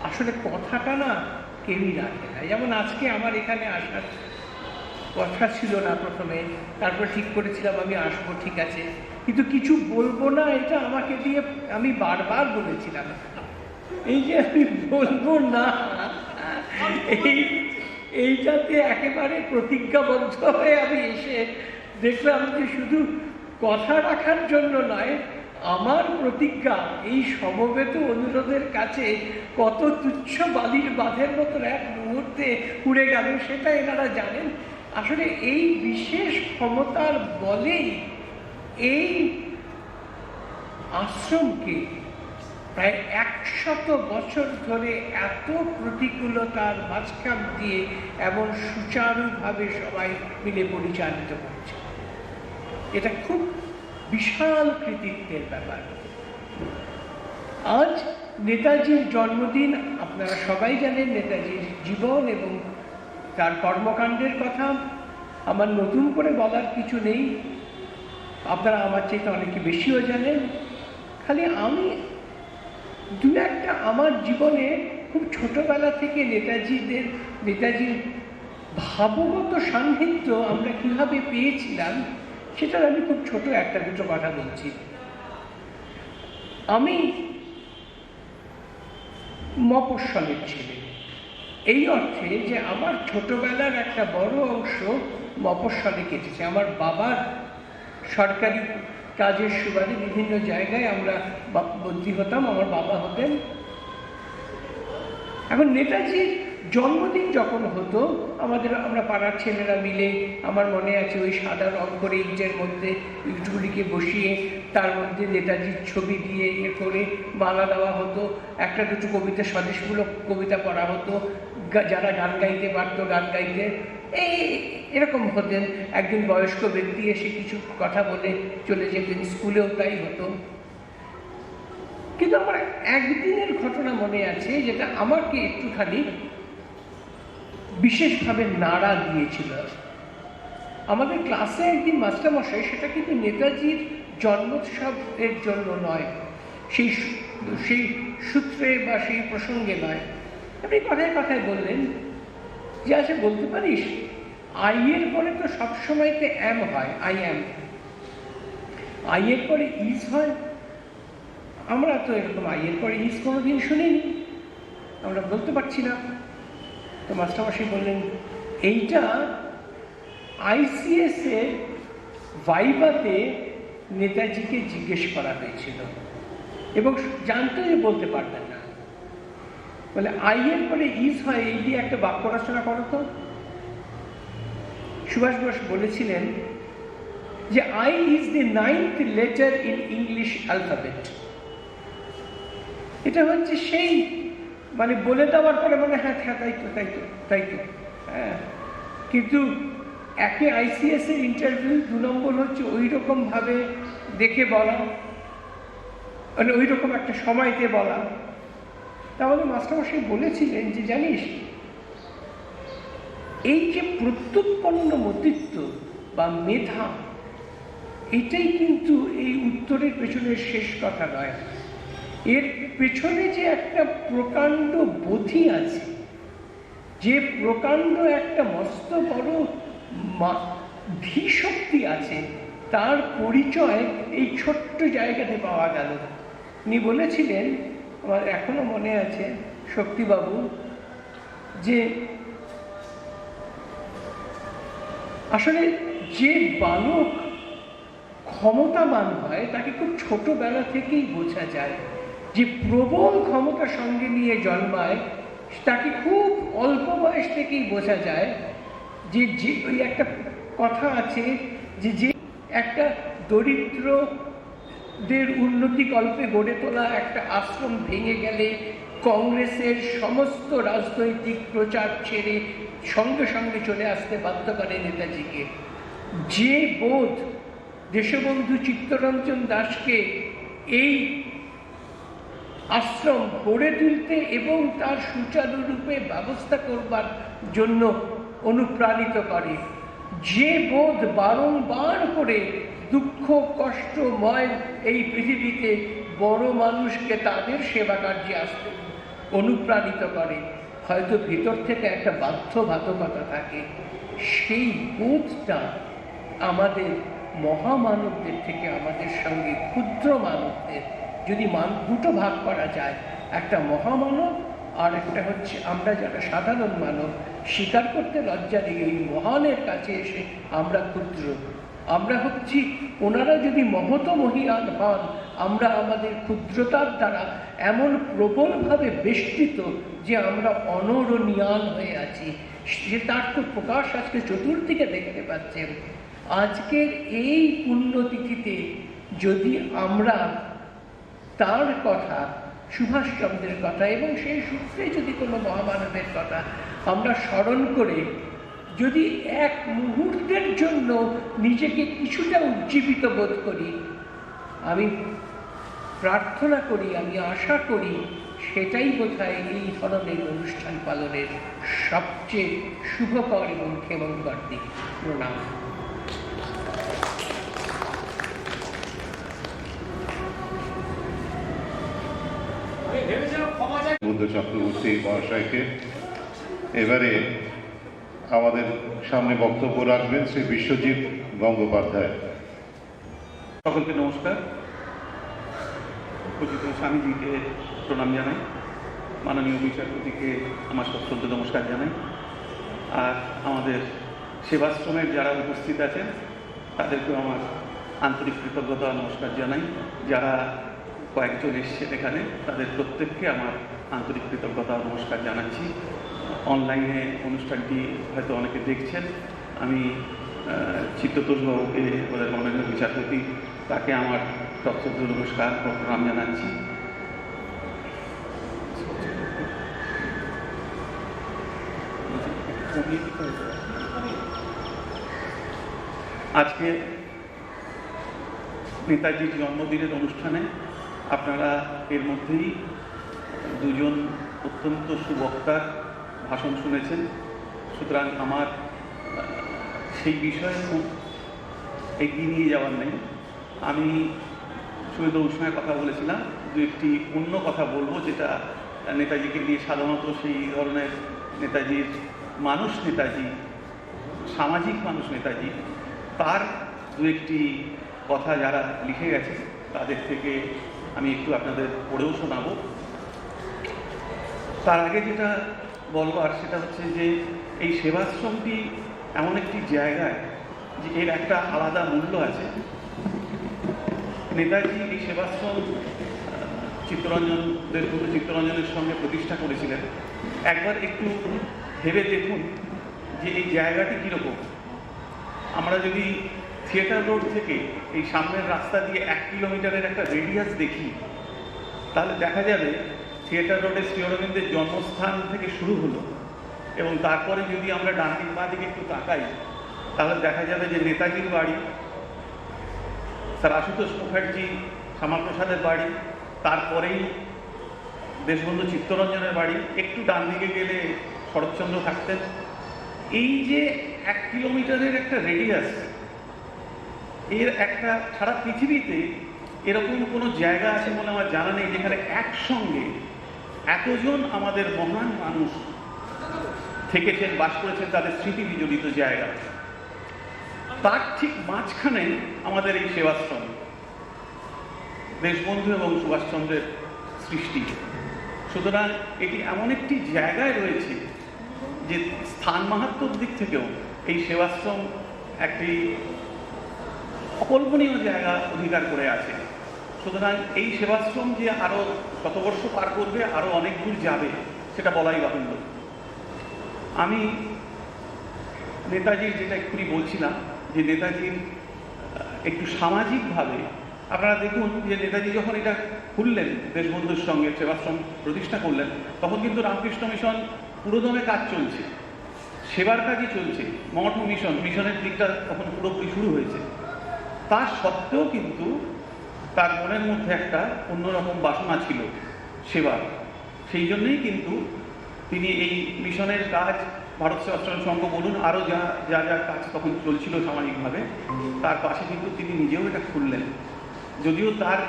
আসলে কথাটা না কেউই রাখে না। যেমন আজকে আমার এখানে আসার কথা ছিল না প্রথমে, তারপর ঠিক করেছিলাম আমি আসবো, ঠিক আছে, কিন্তু কিছু বলবো না, এটা আমাকে দিয়ে আমি বারবার বলেছিলাম। এই যে আমি বলবো না, এইটাতে একেবারে প্রতিজ্ঞাবদ্ধ হয়ে আমি এসে দেখলাম যে শুধু কথা রাখার জন্য নয়, আমার প্রতিজ্ঞা এই সমবেত অনুরোধের কাছে কত তুচ্ছ বালির বাঁধের মতো এক মুহূর্তে উড়ে গেল, সেটা এনারা জানেন। আসলে এই বিশেষ ক্ষমতার বলেই এই আশ্রমকে প্রায় 100 বছর ধরে এত প্রতিকূলতার মাঝখান দিয়ে এমন সুচারুভাবে সবাই মিলে পরিচালিত করছে। এটা খুব বিশাল কৃতিত্বের ব্যাপার। আজ নেতাজির জন্মদিন, আপনারা সবাই জানেন নেতাজির জীবন এবং তার কর্মকাণ্ডের কথা আমার নতুন করে বলার কিছু নেই, আপনারা আমার চাইতে অনেকে বেশিও জানেন। খালি আমি দু একটা আমার জীবনে খুব ছোটবেলা থেকে নেতাজির ভাবগত সান্নিধ্য আমরা কীভাবে পেয়েছিলাম সেটার আমি খুব ছোট একটা দুটো কথা বলছি। আমি মফস্বলের ছেলে। এই অর্থে যে আমার ছোটবেলার একটা বড় অংশ মফস্বলে কেটেছে। আমার বাবার সরকারি কাজের সুবাদে বিভিন্ন জায়গায় আমরা বন্দী হতাম, আমার বাবা হতেন। এখন নেতাজির জন্মদিন যখন হতো আমরা পাড়ার ছেলেরা মিলে, আমার মনে আছে ওই সাদা রং করে ইটের মধ্যে ইটগুলিকে বসিয়ে তার মধ্যে নেতাজির ছবি দিয়ে করে মালা দেওয়া হতো, একটা দুটো কবিতা স্বদেশমূলক কবিতা পড়া হতো, যারা গান গাইতে পারতো গান গাইতে এরকম হতেন। একজন বয়স্ক ব্যক্তি এসে কিছু কথা বলে চলে যেতেন, স্কুলেও তাই হতো। কিন্তু আমার একদিনের ঘটনা মনে আছে যেটা আমাকে একটুখানি বিশেষভাবে নাড়া দিয়েছিল। আমাদের ক্লাসে একদিন মাস্টারমশাই, সেটা কিন্তু নেতাজির জন্মোৎসবের জন্য নয়, সেই সূত্রে বা সেই প্রসঙ্গে নয়, আপনি কথায় কথায় বললেন যে আচ্ছা বলতে পারিস আই এর পরে তো সবসময়তে অ্যাম হয়, আই অ্যাম, আই এর পরে ইজ হয়, আমরা তো এরকম আই এর পরে ইজ কোনোদিন শুনিনি, আমরা বলতে পারছি না। তো মাস্টারমশাই বললেন এইটা আইসিএস এর ভাইভাতে নেতাজিকে জিজ্ঞেস করা হয়েছিল এবং জানতে বলতে পারবেন না, বলে আই এর পরে ইজ হয়, এই দিয়ে একটা বাক্য রচনা করো তো। সুভাষ বোস বলেছিলেন যে I is the 9th letter in English alphabet. এটা হচ্ছে সেই মানে বলে দেওয়ার পরে মানে হ্যাঁ হ্যাঁ তাই তো তাই তো তাই তো হ্যাঁ, কিন্তু একে আইসিএস এর ইন্টারভিউ, 2 নম্বর হচ্ছে ওই রকমভাবে দেখে বলা, মানে ওই রকম একটা সময়তে বলা। তাহলে মাস্টারমশাই বলেছিলেন যে জানিস এই যে প্রত্যুৎপন্ন মতিত্ব বা মেধা, এটাই কিন্তু এই উত্তরের পেছনের শেষ কথা নয়, এর পেছনে যে একটা প্রকাণ্ড বোধি আছে, যে প্রকাণ্ড একটা মস্ত বড় ধীশক্তি আছে, তার পরিচয় এই ছোট্ট জায়গাতে পাওয়া গেল। উনি বলেছিলেন, আমার এখনো মনে আছে শক্তিবাবু, যে আসলে যে বালক ক্ষমতাবান হয় তাকে খুব ছোটবেলা থেকেই বোঝা যায়, যে প্রবল ক্ষমতা সঙ্গে নিয়ে জন্মায় তাকে খুব অল্প বয়স থেকেই বোঝা যায়। যে ওই একটা কথা আছে যে একটা দরিদ্রদের উন্নতিকল্পে গড়ে তোলা একটা আশ্রম ভেঙে গেলে কংগ্রেসের সমস্ত রাজনৈতিক প্রচার ছেড়ে সঙ্গে সঙ্গে চলে আসতে বাধ্য করে নেতাজিকে। যে বোধ দেশবন্ধু চিত্তরঞ্জন দাসকে এই আশ্রম গড়ে তুলতে এবং তার সুচারুরূপে ব্যবস্থা করবার জন্য অনুপ্রাণিত করে, যে বোধ বারংবার করে দুঃখ কষ্টময় এই পৃথিবীতে বড় মানুষকে তাদের সেবা কার্যে আসতে অনুপ্রাণিত করে, হয়তো ভিতর থেকে একটা বাধ্যবাধকতা থাকে, সেই বোধটা আমাদের মহামানবদের থেকে আমাদের সঙ্গে ক্ষুদ্র মানবদের যদি দুটো ভাগ করা যায়, একটা মহামানব আর একটা হচ্ছে আমরা যারা সাধারণ মানব, স্বীকার করতে লজ্জা নেই ওই মহানের কাছে এসে আমরা ক্ষুদ্র, আমরা হচ্ছি, ওনারা যদি মহত মহিয়ান হন, আমরা আমাদের ক্ষুদ্রতার দ্বারা এমন প্রবলভাবে বেষ্টিত যে আমরা অনরণীয়ান হয়ে আছি। সে তার তো প্রকাশ আজকে চতুর্দিকে দেখতে পাচ্ছেন। আজকের এই পুণ্যতিথিতে যদি আমরা তার কথা, সুভাষচন্দ্রের কথা এবং সেই সূত্রে যদি কোনো মহামানবের কথা আমরা স্মরণ করে যদি এক মুহূর্তের জন্য নিজেকে কিছুটা উজ্জীবিত বোধ করি, আমি প্রার্থনা করি, আমি আশা করি সেটাই বোধহয় এই ধরনের অনুষ্ঠান পালনের সবচেয়ে শুভকর এবং ক্ষেমঙ্কর দিক। প্রণাম। বুদ্ধ চক্রবর্তী মহাশয়কে। এবারে আমাদের সামনে বক্তব্য রাখবেন শ্রী বিশ্বজিৎ গঙ্গোপাধ্যায়। সকলকে নমস্কার, পূজিত স্বামীজিকে প্রণাম জানাই। মাননীয় বিচারপতিকে আমার সশ্রদ্ধ নমস্কার জানাই। আর আমাদের সেবাশ্রমের যারা উপস্থিত আছেন তাদেরকেও আমার আন্তরিক কৃতজ্ঞতা নমস্কার জানাই। যারা কয়েকজন এসছেন এখানে তাদের প্রত্যেককে আমার আন্তরিক কৃতজ্ঞতা নমস্কার জানাচ্ছি। অনলাইনে অনুষ্ঠানটি হয়তো অনেকে দেখছেন। আমি চিত্ততোষবাবুকে, ওদের মাননীয় বিচারপতি, তাকে আমার সশ্রদ্ধ নমস্কার প্রণাম জানাচ্ছি। আজকে নেতাজির জন্মদিনের অনুষ্ঠানে আপনারা এর মধ্যেই দুজন অত্যন্ত সুবক্তার ভাষণ শুনেছেন। সুতরাং আমার সেই বিষয়ে খুব এগিয়ে নিয়ে যাওয়ার নেই। আমি সুবিধুর সঙ্গে কথা বলেছিলাম, দু একটি অন্য কথা বলবো যেটা নেতাজিকে নিয়ে সাধারণত সেই ধরনের নেতাজির মানুষ, নেতাজি সামাজিক মানুষ নেতাজি, তার দু একটি কথা যারা লিখে গেছে তাদের থেকে আমি একটু আপনাদের পড়েও শোনাবো। তার আগে যেটা বলবার সেটা হচ্ছে যে এই সেবাশ্রমটি এমন একটি জায়গায় যে এর একটা আলাদা মূল্য আছে। নেতাজি এই সেবাশ্রম চিত্তরঞ্জনের সঙ্গে প্রতিষ্ঠা করেছিলেন। একবার একটু ভেবে দেখুন যে এই জায়গাটি কীরকম। আমরা যদি থিয়েটার রোড থেকে এই সামনের রাস্তা দিয়ে 1 কিলোমিটারের একটা রেডিয়াস দেখি, তাহলে দেখা যাবে থিয়েটার রোডে শ্রী অরবিন্দের জন্মস্থান থেকে শুরু হলো, এবং তারপরে যদি আমরা ডান দিক বাঁ দিকে একটু তাকাই তাহলে দেখা যাবে যে নেতাজির বাড়ি, স্যার আশুতোষ মুখার্জি শ্যামাপ্রসাদের বাড়ি, তারপরেই দেশবন্ধু চিত্তরঞ্জনের বাড়ি, একটু ডান দিকে গেলে শরৎচন্দ্র থাকতেন। এই যে 1 কিলোমিটারের একটা রেডিয়াস, এর একটা সারা পৃথিবীতে এরকম কোনো জায়গা আছে বলে আমার জানা নেই যেখানে একসঙ্গে এতজন আমাদের মহান মানুষ থেকেছেন, বাস করেছেন, তাদের স্মৃতি বিজড়িত জায়গা। তার ঠিক মাঝখানে আমাদের এই সেবাশ্রম, দেশবন্ধু এবং সুভাষচন্দ্রের সৃষ্টি। সুতরাং এটি এমন একটি জায়গায় রয়েছে যে স্থান মাহাত্ম্যর দিক থেকেও এই সেবাশ্রম একটি অকল্পনীয় জায়গা অধিকার করে আছে। সুতরাং এই সেবাশ্রম যে আরও শতবর্ষ পার করবে, আরও অনেক দূর যাবে, সেটা বলাই বাহুল্য। আমি নেতাজির যেটা এক্ষুনি বলছিলাম যে নেতাজির একটু সামাজিকভাবে আপনারা দেখুন যে নেতাজি যখন এটা খুললেন, দেশবন্ধুর সঙ্গে সেবাশ্রম প্রতিষ্ঠা করলেন, তখন কিন্তু রামকৃষ্ণ মিশন পুরোদমে কাজ চলছে, সেবার কাজই চলছে, মঠ মিশনের দিকটা তখন পুরোপুরি শুরু হয়েছে। তা সত্ত্বেও কিন্তু তার মনের মধ্যে একটা অন্যরকম বাসনা ছিল সেবার। সেই জন্যই কিন্তু তিনি এই মিশনের কাজ, ভারত সেবাশ্রম সংঘ বলুন, আরও যা যা যা কাজ তখন চলছিল সামাজিকভাবে, তার পাশে কিন্তু তিনি নিজেও এটা খুললেন। যদিও তার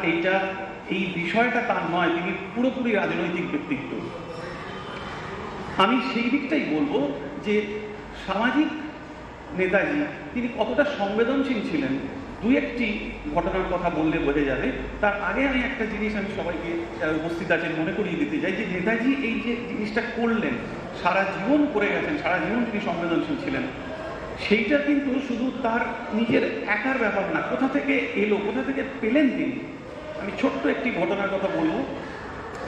এই বিষয়টা তার নয়, তিনি পুরোপুরি রাজনৈতিক ব্যক্তিত্ব। আমি সেই দিকটাই বলবো যে সামাজিক নেতাজি তিনি কতটা সংবেদনশীল ছিলেন, দু একটি ঘটনার কথা বললে বোঝা যাবে। তার আগে আমি একটা জিনিস আমি সবাইকে যারা উপস্থিত আছেন মনে করিয়ে দিতে চাই যে নেতাজি এই যে জিনিসটা করলেন, সারা জীবন করে গেছেন, সারা জীবন তিনি সংবেদনশীল ছিলেন, সেইটা কিন্তু শুধু তার নিজের একার ব্যাপার না। কোথা থেকে এলো, কোথা থেকে পেলেন তিনি? আমি ছোট্ট একটি ঘটনার কথা বলবো।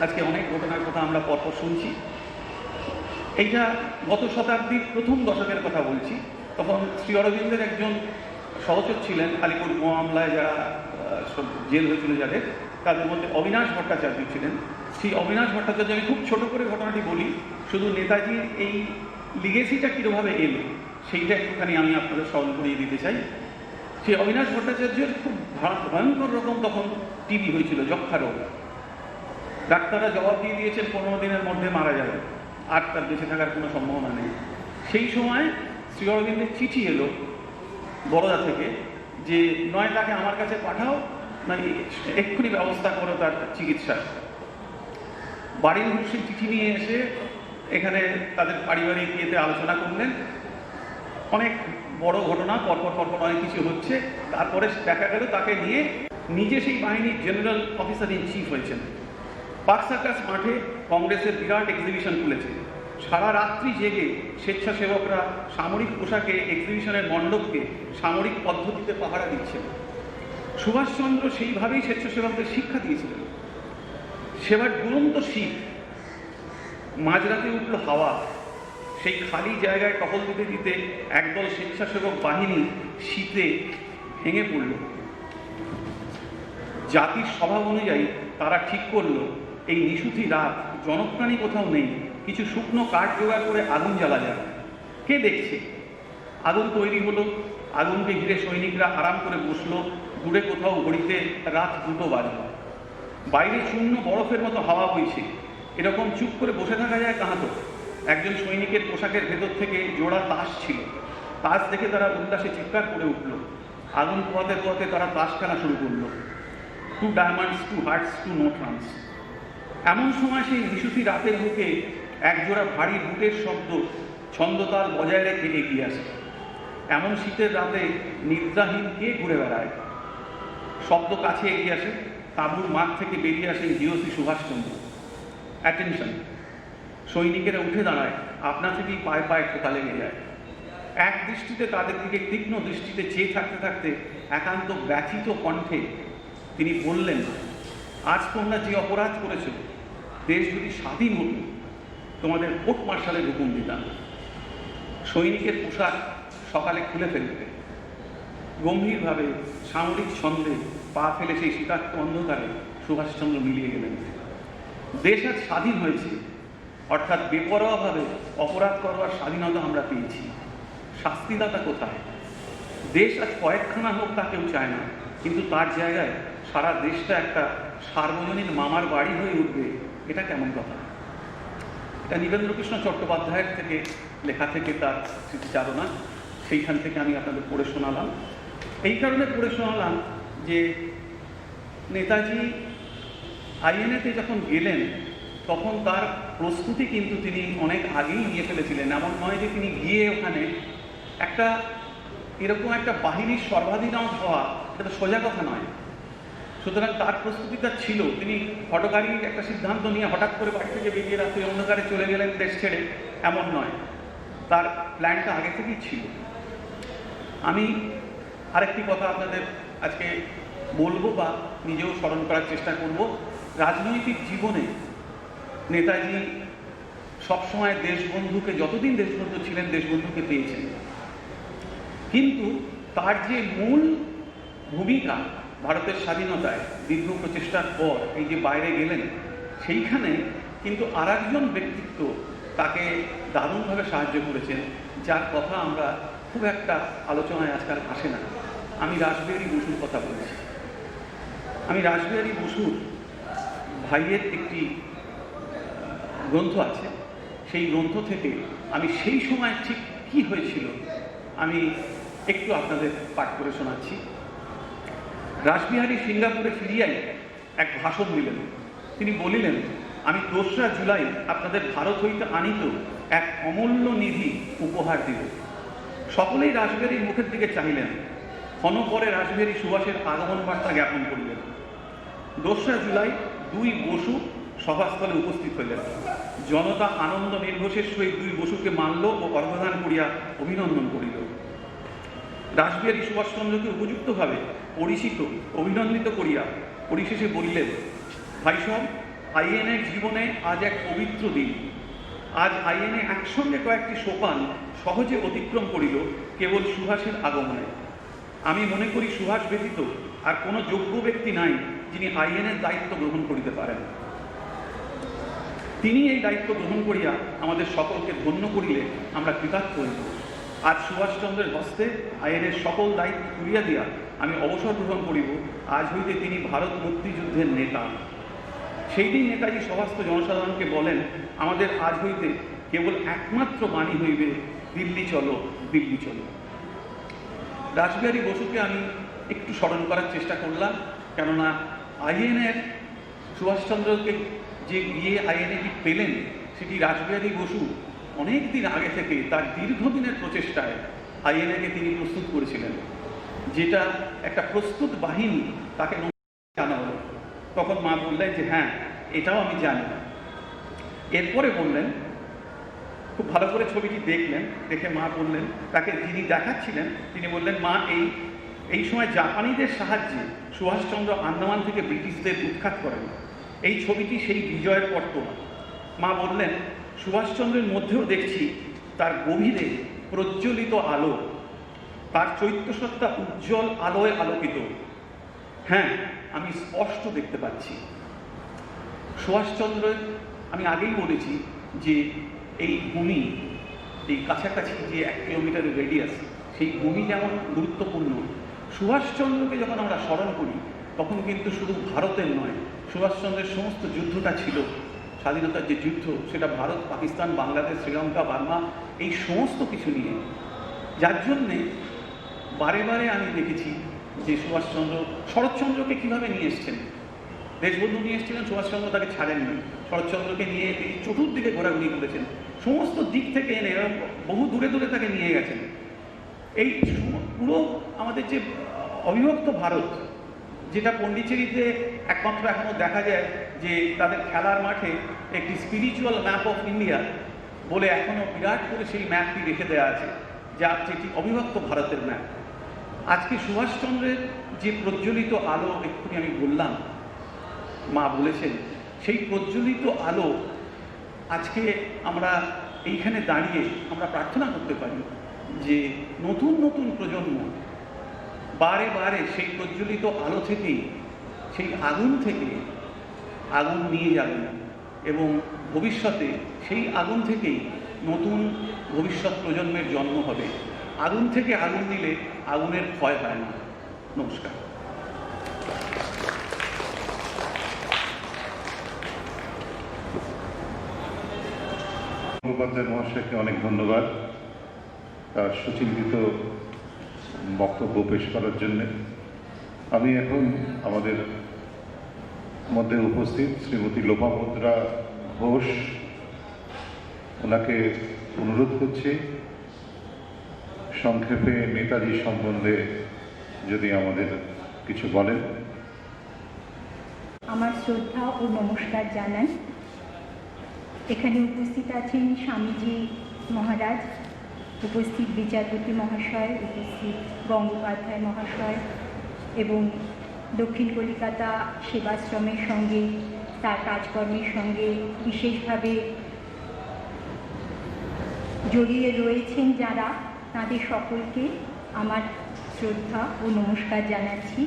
আজকে অনেক ঘটনার কথা আমরা পরপর শুনছি। এইটা গত শতাব্দীর প্রথম দশকের কথা বলছি। তখন শ্রী অরবিন্দের একজন সহচর ছিলেন, আলিপুর মামলায় যারা জেল হয়েছিল যাদের, তাদের মধ্যে অবিনাশ ভট্টাচার্য ছিলেন। সেই অবিনাশ ভট্টাচার্য, আমি খুব ছোট করে ঘটনাটি বলি, শুধু নেতাজির এই লিগেসিটা কীভাবে এলো সেইটা একটুখানি আমি আপনাদের স্মরণ করিয়ে দিতে চাই। সেই অবিনাশ ভট্টাচার্যের খুব ভয়ঙ্কর রকম তখন টিবি হয়েছিল, যক্ষা রোগ। ডাক্তাররা জবাব দিয়ে দিয়েছেন 15 দিনের মধ্যে মারা যাবে, আর তার বেঁচে থাকার কোনো সম্ভাবনা নেই। সেই সময় শ্রী অরবিন্দের চিঠি এলো বড়দা থেকে যে নয় তাকে আমার কাছে পাঠাও, মানে এক্ষুনি ব্যবস্থা করো তার চিকিৎসা। বাড়ির সেই চিঠি নিয়ে এসে এখানে তাদের পারিবারিক ইয়েতে আলোচনা করলেন। অনেক বড় ঘটনা, পরপর অনেক কিছু হচ্ছে। তারপরে দেখা গেল তাকে নিয়ে নিজে সেই বাহিনীর জেনারেল অফিসার ইন চিফ হয়েছেন। পার্ক সার্কাস মাঠে কংগ্রেসের বিরাট এক্সিবিশন খুলেছে। সারা রাত্রি জেগে স্বেচ্ছাসেবকরা সামরিক পোশাকে এক্সিবিশনের মণ্ডপকে সামরিক পদ্ধতিতে পাহারা দিচ্ছেন। সুভাষচন্দ্র সেইভাবেই স্বেচ্ছাসেবকদের শিক্ষা দিয়েছিলেন। সেবার দুরন্ত শীত, মাঝরাতে উঠল হাওয়া, সেই খালি জায়গায় টহল দিতে দিতে একদল স্বেচ্ছাসেবক বাহিনী শীতে ভেঙে পড়ল। জাতির স্বভাব অনুযায়ী তারা ঠিক করলো এই নিশুতি রাত, জনপ্রাণী কোথাও নেই, কিছু শুকনো কাঠ জোগাড় করে আগুন জ্বালা যায়। কে দেখছে? আগুন তৈরি হলো, আগুনকে ঘিরে সৈনিকরা আরাম করে বসলো। দূরে কোথাও ঘড়িতে রাত 2টো বাজল। বাইরে চূর্ণ বরফের মতো হাওয়া বইছে। এরকম চুপ করে বসে থাকা যায় কাহাতো? একজন সৈনিকের পোশাকের ভেতর থেকে জোড়া তাস ছিল। তাস দেখে তারা উল্লাসে চিৎকার করে উঠল। আগুন পোয়াতে পোয়াতে তারা তাস খেলা শুরু করলো। 2 ডায়মন্ডস, 2 হার্টস, 2 নো ট্রান্স। এমন সময় সেই নিশুতি রাতের বুকে একজোড়া ভারী বুটের শব্দ ছন্দতাল বজায় রেখে এগিয়ে আসে। এমন শীতের রাতে নিদ্রাহীন কে ঘুরে বেড়ায়? শব্দ কাছে এগিয়ে আসে। তাঁবুর মাঠ থেকে বেরিয়ে আসেন জিওসি সুভাষচন্দ্র। অ্যাটেনশন! সৈনিকেরা উঠে দাঁড়ায়, আপনা থেকেই পায়ে পায়ে ঠোকা লেগে যায়। এক দৃষ্টিতে তাদের দিকে তীক্ষ্ণ দৃষ্টিতে চেয়ে থাকতে থাকতে একান্ত ব্যথিত কণ্ঠে তিনি বললেন, আজ তোমরা যে অপরাধ করেছ, দেশ যদি স্বাধীন হতো তোমাদের কোর্ট মার্শালের হুকুম দিতাম। সৈনিকের পোশাক সকালে খুলে ফেলতে। গম্ভীরভাবে সামরিক ছন্দে পা ফেলে সেই শীতাক্ত অন্ধকারে সুভাষচন্দ্র মিলিয়ে গেলেন। দেশ আজ স্বাধীন হয়েছে, অর্থাৎ বেপরোয়াভাবে অপরাধ করবার স্বাধীনতা আমরা পেয়েছি। শাস্তিদাতা কোথায়? দেশ আজ কয়েকখানা হোক তা কেউ চায় না, কিন্তু তার জায়গায় সারা দেশটা একটা সার্বজনীন মামার বাড়ি হয়ে উঠবে, এটা কেমন কথা? এটা নীরেন্দ্রকৃষ্ণ চট্টোপাধ্যায়ের থেকে লেখা থেকে তার স্মৃতিচারণা, সেইখান থেকে আমি আপনাদের পড়ে শোনালাম। এই কারণে পড়ে শোনালাম যে নেতাজি আইএনএতে যখন গেলেন তখন তার প্রস্তুতি কিন্তু তিনি অনেক আগেই নিয়ে ফেলেছিলেন। এমন নয় যে তিনি গিয়ে ওখানে একটা এরকম একটা বাহিনীর সর্বাধিনায়ক হওয়া, এটা তো সোজা কথা নয়। সুতরাং তার প্রস্তুতিটা ছিল। তিনি হঠকারী একটা সিদ্ধান্ত নিয়ে হঠাৎ করে বাড়ি থেকে বেরিয়ে রাত্রি অন্ধকারে চলে গেলেন দেশ ছেড়ে, এমন নয়। তার প্ল্যানটা আগে থেকেই ছিল। আমি আরেকটি কথা আপনাদের আজকে বলবো বা নিজেও স্মরণ করার চেষ্টা করব। রাজনৈতিক জীবনে নেতাজি সবসময় দেশবন্ধুকে, যতদিন দেশবন্ধু ছিলেন দেশবন্ধুকে পেয়েছেন, কিন্তু তার যে মূল ভূমিকা ভারতের স্বাধীনতায় দীর্ঘ প্রচেষ্টার পর এই যে বাইরে গেলেন, সেইখানে কিন্তু আর একজন ব্যক্তিত্ব তাকে দারুণভাবে সাহায্য করেছেন, যার কথা আমরা খুব একটা আলোচনায় আজকাল আসে না। আমি রাসবিহারী বসুর কথা বলছি। আমি রাসবিহারী বসুর ভাইয়ের একটি গ্রন্থ আছে, সেই গ্রন্থ থেকে আমি সেই সময় ঠিক কী হয়েছিল আমি একটু আপনাদের পাঠ করে শোনাচ্ছি। রাসবিহারী সিঙ্গাপুরে ফিরিয়াই এক ভাষণ দিলেন। তিনি বলিলেন, আমি 2রা জুলাই আপনাদের ভারত হইতে আনিত এক অমূল্য নিধি উপহার দিব। সকলেই রাসবিহারীর মুখের দিকে চাহিলেন। ক্ষণপরে রাসবিহারী সুভাষের আগমন বার্তা জ্ঞাপন করিলেন। 2রা জুলাই 2 বসু সভাস্থলে উপস্থিত হইলেন। জনতা আনন্দ নির্ঘোষের সহিত 2 বসুকে মানল ও অর্ঘদান করিয়া অভিনন্দন করিল। রাসবিহারী সুভাষচন্দ্রকে উপযুক্তভাবে পরিচিত অভিনন্দিত করিয়া পরিশেষে বলিলেন, ভাই সব, আইএনএর জীবনে আজ এক পবিত্র দিন। আজ আইএনএ একসঙ্গে কয়েকটি সোপান সহজে অতিক্রম করিল কেবল সুভাষের আগমনে। আমি মনে করি সুভাষ ব্যতীত আর কোনো যোগ্য ব্যক্তি নাই যিনি আইএনএর দায়িত্ব গ্রহণ করিতে পারেন। তিনি এই দায়িত্ব গ্রহণ করিয়া আমাদের সকলকে ধন্য করিলে আমরা কৃতার্থ হইব। আজ সুভাষচন্দ্রের হস্তে আইএনএর সকল দায়িত্ব তুলিয়া দিয়া আমি অবসর গ্রহণ করিব। আজ হইতে তিনি ভারত মুক্তিযুদ্ধের নেতা। সেই দিন নেতাজি সভাস্থ জনসাধারণকে বলেন, আমাদের আজ হইতে কেবল একমাত্র বাণী হইবে, দিল্লি চলো, দিল্লি চলো। রাসবিহারী বসুকে আমি একটু স্মরণ করার চেষ্টা করলাম, কেননা আইএনএর সুভাষচন্দ্রকে যে গিয়ে আইএনএটি পেলেন, সেটি রাসবিহারী বসু অনেক দিন আগে থেকে তার দীর্ঘদিনের প্রচেষ্টায় আইএনএকে তিনি প্রস্তুত করেছিলেন। যেটা একটা প্রস্তুত বাহিনী তাকে জানা হলো। তখন মা বললেন যে হ্যাঁ, এটাও আমি জানি না। এরপরে বললেন, খুব ভালো করে ছবিটি দেখলেন, দেখে মা বললেন, তাকে যিনি দেখাচ্ছিলেন তিনি বললেন, মা এই সময় জাপানিদের সাহায্যে সুভাষচন্দ্র আন্দামান থেকে ব্রিটিশদের উৎখাত করেন। এই ছবিটি সেই বিজয়ের পর তোলা। মা বললেন, সুভাষচন্দ্রের মধ্যেও দেখছি তার গভীরে প্রজ্বলিত আলো, তার চৈত্যসত্তা উজ্জ্বল আলোয় আলোকিত। হ্যাঁ, আমি স্পষ্ট দেখতে পাচ্ছি। সুভাষচন্দ্রের, আমি আগেই বলেছি যে এই ভূমি, এই কাছাকাছি যে 1 কিলোমিটারের রেডিয়াস, সেই ভূমি যেমন গুরুত্বপূর্ণ, সুভাষচন্দ্রকে যখন আমরা স্মরণ করি তখন কিন্তু শুধু ভারতের নয়, সুভাষচন্দ্রের সমস্ত যুদ্ধটা ছিল, স্বাধীনতার যে যুদ্ধ, সেটা ভারত, পাকিস্তান, বাংলাদেশ, শ্রীলঙ্কা, বার্মা, এই সমস্ত কিছু নিয়ে। যার জন্যে বারে বারে আমি দেখেছি যে সুভাষচন্দ্র শরৎচন্দ্রকে কীভাবে নিয়ে এসছেন। দেশবন্ধু নিয়ে এসেছিলেন, সুভাষচন্দ্র তাকে ছাড়েননি। শরৎচন্দ্রকে নিয়ে তিনি চতুর্দিকে ঘোরাঘুরি করেছেন, সমস্ত দিক থেকে এনে বহু দূরে দূরে তাকে নিয়ে গেছেন। এই পুরো আমাদের যে অবিভক্ত ভারত, যেটা পন্ডিচেরিতে একমাত্র এখনও দেখা যায় যে তাদের খেলার মাঠে একটি স্পিরিচুয়াল ম্যাপ অফ ইন্ডিয়া বলে এখনও বিরাট করে সেই ম্যাপটি রেখে দেওয়া আছে, যা যেটি অবিভক্ত ভারতের ম্যাপ। আজকে সুভাষচন্দ্রের যে প্রজ্বলিত আলো একটুখানি আমি বললাম, মা বলেছেন, সেই প্রজ্বলিত আলো আজকে আমরা এইখানে দাঁড়িয়ে আমরা প্রার্থনা করতে পারি যে নতুন নতুন প্রজন্ম বারে বারে সেই প্রজ্বলিত আলো থেকেই, সেই আগুন থেকে আগুন নিয়ে যাবেন এবং ভবিষ্যতে সেই আগুন থেকেই নতুন ভবিষ্যৎ প্রজন্মের জন্ম হবে। আগুন থেকে আগুন নিলে আগুনের ক্ষয় হয় না। নমস্কার। গঙ্গোপাধ্যায় মহাশয়কে অনেক ধন্যবাদ তার সুচিন্তিত বক্তব্য পেশ করার জন্য। আমি এখন আমাদের মধ্যে উপস্থিত শ্রীমতী লোপামুদ্রা ঘোষ, ওনাকে অনুরোধ করছি সংক্ষেপে নেতাজি সম্বন্ধে যদি আমাদের কিছু বলেন। আমার শ্রদ্ধা ও নমস্কার জানাই। এখানে উপস্থিত আছেন স্বামীজি মহারাজ, উপস্থিত বিচারপতি মহাশয়, উপস্থিত গঙ্গোপাধ্যায় মহাশয় এবং দক্ষিণ কলিকাতা সেবাশ্রমের সঙ্গে তার কাজকর্মের সঙ্গে বিশেষভাবে জড়িয়ে রয়েছেন যারা, তাদের সকলকে আমার শ্রদ্ধা ও নমস্কার জানাচ্ছি।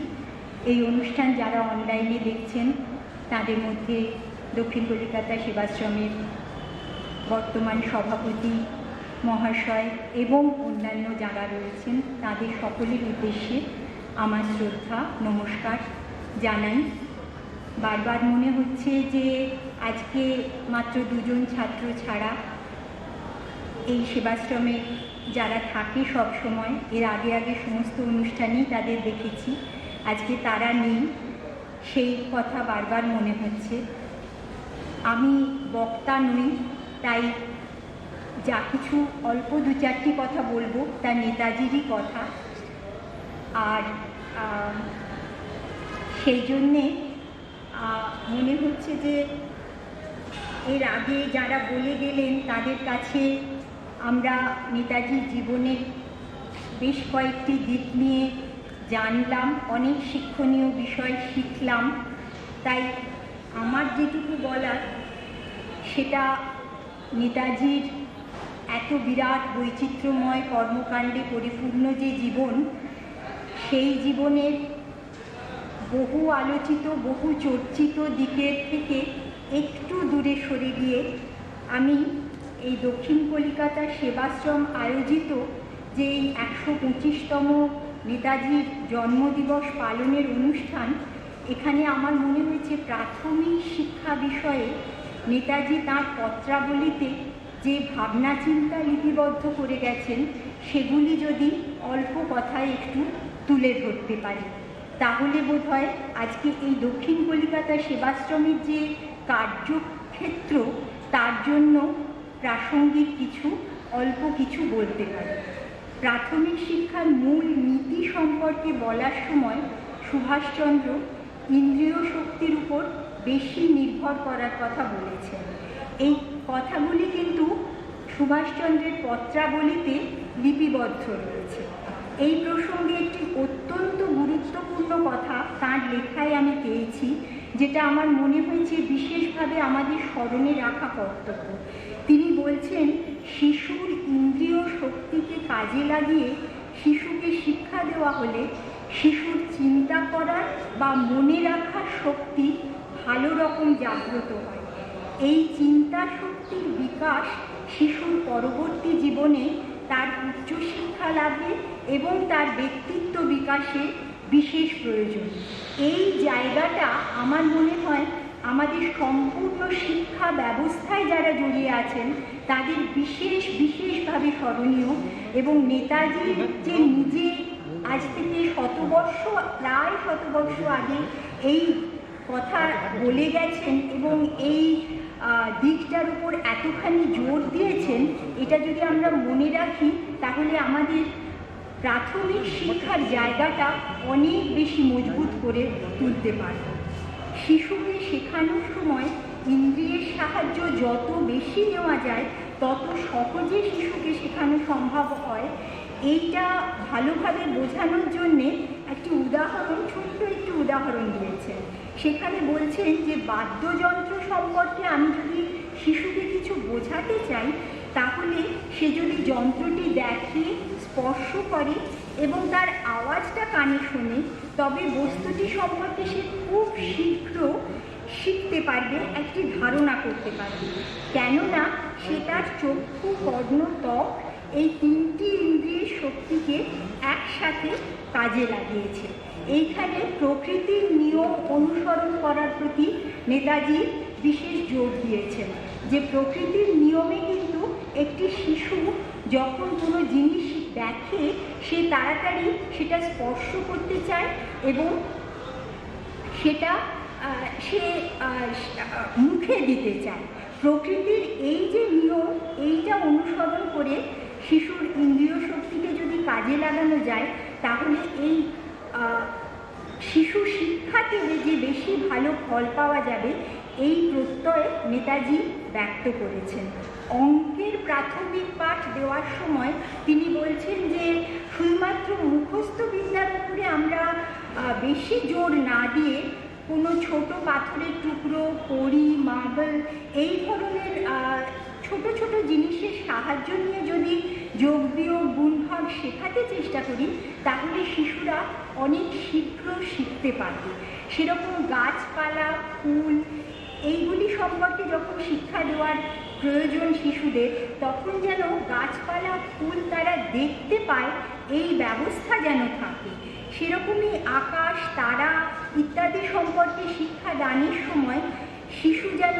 এই অনুষ্ঠান যারা অনলাইনে দেখছেন তাদের মধ্যে দক্ষিণ কলিকাতা সেবাশ্রমের বর্তমান সভাপতি মহাশয় এবং অন্যান্য যারা রয়েছেন তাদের সকলের উদ্দেশ্যে আমার শ্রদ্ধা নমস্কার জানাই। বারবার মনে হচ্ছে যে আজকে মাত্র 2 জন ছাত্র ছাড়া এই সেবাশ্রমে যারা থাকে সব সময়, এর আগে আগে সমস্ত অনুষ্ঠানেই তাদের দেখেছি, আজকে তারা নেই, সেই কথা বারবার মনে হচ্ছে। আমি বক্তা নই, তাই যা কিছু অল্প 2-4টি কথা বলবো তা নেতাজিরই কথা, আর সেই জন্যে মনে হচ্ছে যে এর আগে যারা বলে গেলেন তাদের কাছে আমরা নেতাজির জীবনের বেশ কয়েকটি দিক নিয়ে জানলাম, অনেক শিক্ষণীয় বিষয় শিখলাম। তাই আমার যেটুকু বলার সেটা নেতাজির এত বিরাট বৈচিত্র্যময় কর্মকাণ্ডে পরিপূর্ণ যে জীবন, সেই জীবনের বহু আলোচিত বহু চর্চিত দিকের থেকে একটু দূরে সরে গিয়ে আমি এই দক্ষিণ কলিকাতা সেবাশ্রম আয়োজিত যে এই 125তম নেতাজির জন্মদিবস পালনের অনুষ্ঠান, এখানে আমার মনে হয়েছে প্রাথমিক শিক্ষা বিষয়ে নেতাজি তাঁর পত্রাবলিতে যে ভাবনা চিন্তা লিপিবদ্ধ করে গেছেন সেগুলি যদি অল্প কথায় একটু তুলে ধরতে পারি, তাহলে বোধহয় আজকে এই দক্ষিণ কলিকাতা সেবাশ্রমের যে কার্যক্ষেত্র তার জন্য প্রাসঙ্গিক অল্প কিছু বলতে পারি। প্রাথমিক শিক্ষার মূল নীতি সম্পর্কে বলার সময় সুভাষচন্দ্র ইন্দ্রিয় শক্তির উপর বেশি নির্ভর করার কথা বলেছেন। এই কথাগুলি কিন্তু সুভাষচন্দ্রের পত্রাবলীতে লিপিবদ্ধ রয়েছে। এই প্রসঙ্গে একটি অত্যন্ত গুরুত্বপূর্ণ কথা তাঁর লেখায় আমি পেয়েছি, যেটা আমার মনে হয়েছে বিশেষভাবে আমাদের স্মরণে রাখা কর্তব্য। তিনি বলছেন, শিশুর ইন্দ্রিয় শক্তিকে কাজে লাগিয়ে শিশুকে শিক্ষা দেওয়া হলে শিশুর চিন্তা করার বা মনে রাখার শক্তি ভালো রকম জাগ্রত হয়। এই চিন্তা শক্তির বিকাশ শিশুর পরবর্তী জীবনে তার উচ্চশিক্ষা লাভে এবং তার ব্যক্তিত্ব বিকাশে বিশেষ প্রয়োজন। এই জায়গাটা আমার মনে হয় আমাদের সম্পূর্ণ শিক্ষা ব্যবস্থায় যারা জড়িয়ে আছেন তাদের বিশেষভাবে স্মরণীয়। এবং নেতাজি যে নিজে আজ থেকে প্রায় শতবর্ষ আগে এই কথা বলে গেছেন এবং এই দিকটার উপর এতখানি জোর দিয়েছেন, এটা যদি আমরা মনে রাখি তাহলে আমাদের প্রাথমিক শিক্ষার জায়গাটা অনেক বেশি মজবুত করে তুলতে পারব। শিশুকে শেখানোর সময় ইন্দ্রিয়ের সাহায্য যত বেশি নেওয়া যায় তত সহজে শিশুকে শেখানো সম্ভব হয়। এইটা ভালোভাবে বোঝানোর জন্যে ছোট্ট একটি উদাহরণ দিয়েছেন। সেখানে বলছেন যে বাদ্যযন্ত্র সম্পর্কে আমি যদি শিশুকে কিছু বোঝাতে চাই তাহলে সে যদি যন্ত্রটি দেখে, স্পর্শ করে এবং তার আওয়াজটা কানে শোনে, তবে বস্তুটি সম্পর্কে সে খুব শীঘ্র শিখতে পারবে, একটি ধারণা করতে পারবে। কেননা সে তার চক্ষু, কর্ণ, ত্বক এই তিনটি ইন্দ্রিয়ের শক্তিকে একসাথে কাজে লাগিয়েছে। এইখানে প্রকৃতির নিয়ম অনুসরণ করার প্রতি নেতাজি বিশেষ জোর দিয়েছেন, যে প্রকৃতির নিয়মে কিন্তু একটি শিশু যখন কোনো জিনিস দেখে সে তাড়াতাড়ি সেটা স্পর্শ করতে চায় এবং সেটা সে মুখে দিতে চায়। প্রকৃতির এই যে নিয়ম, এইটা অনুসরণ করে শিশুর ইন্দ্রিয় শক্তিকে যদি কাজে লাগানো যায় তাহলে এই শিশু শিক্ষাতে যে বেশি ভালো ফল পাওয়া যাবে, এই প্রত্যয় নেতাজি ব্যক্ত করেছেন। অঙ্কের প্রাথমিক পাঠ দেওয়ার সময় তিনি বলছেন যে শুধুমাত্র মুখস্থ বিদ্যার উপরে আমরা বেশি জোর না দিয়ে কোনো ছোট পাথরের টুকরো, কড়ি, মার্বেল এই ধরনের ছোট ছোট জিনিসের সাহায্য নিয়ে যদি যোগ বিয়োগ গুণভাগ শেখাতে চেষ্টা করি তাহলে শিশুরা অনেক শীঘ্র শিখতে পারবে। সেরকম গাছপালা, ফুল এইগুলি সম্পর্কে যখন শিক্ষা দেওয়ার প্রয়োজন শিশুদের, তখন যেন গাছপালা, ফুল তারা দেখতে পায়, এই ব্যবস্থা যেন থাকে। সেরকমই আকাশ, তারা ইত্যাদি সম্পর্কে শিক্ষা দানের সময় শিশু যেন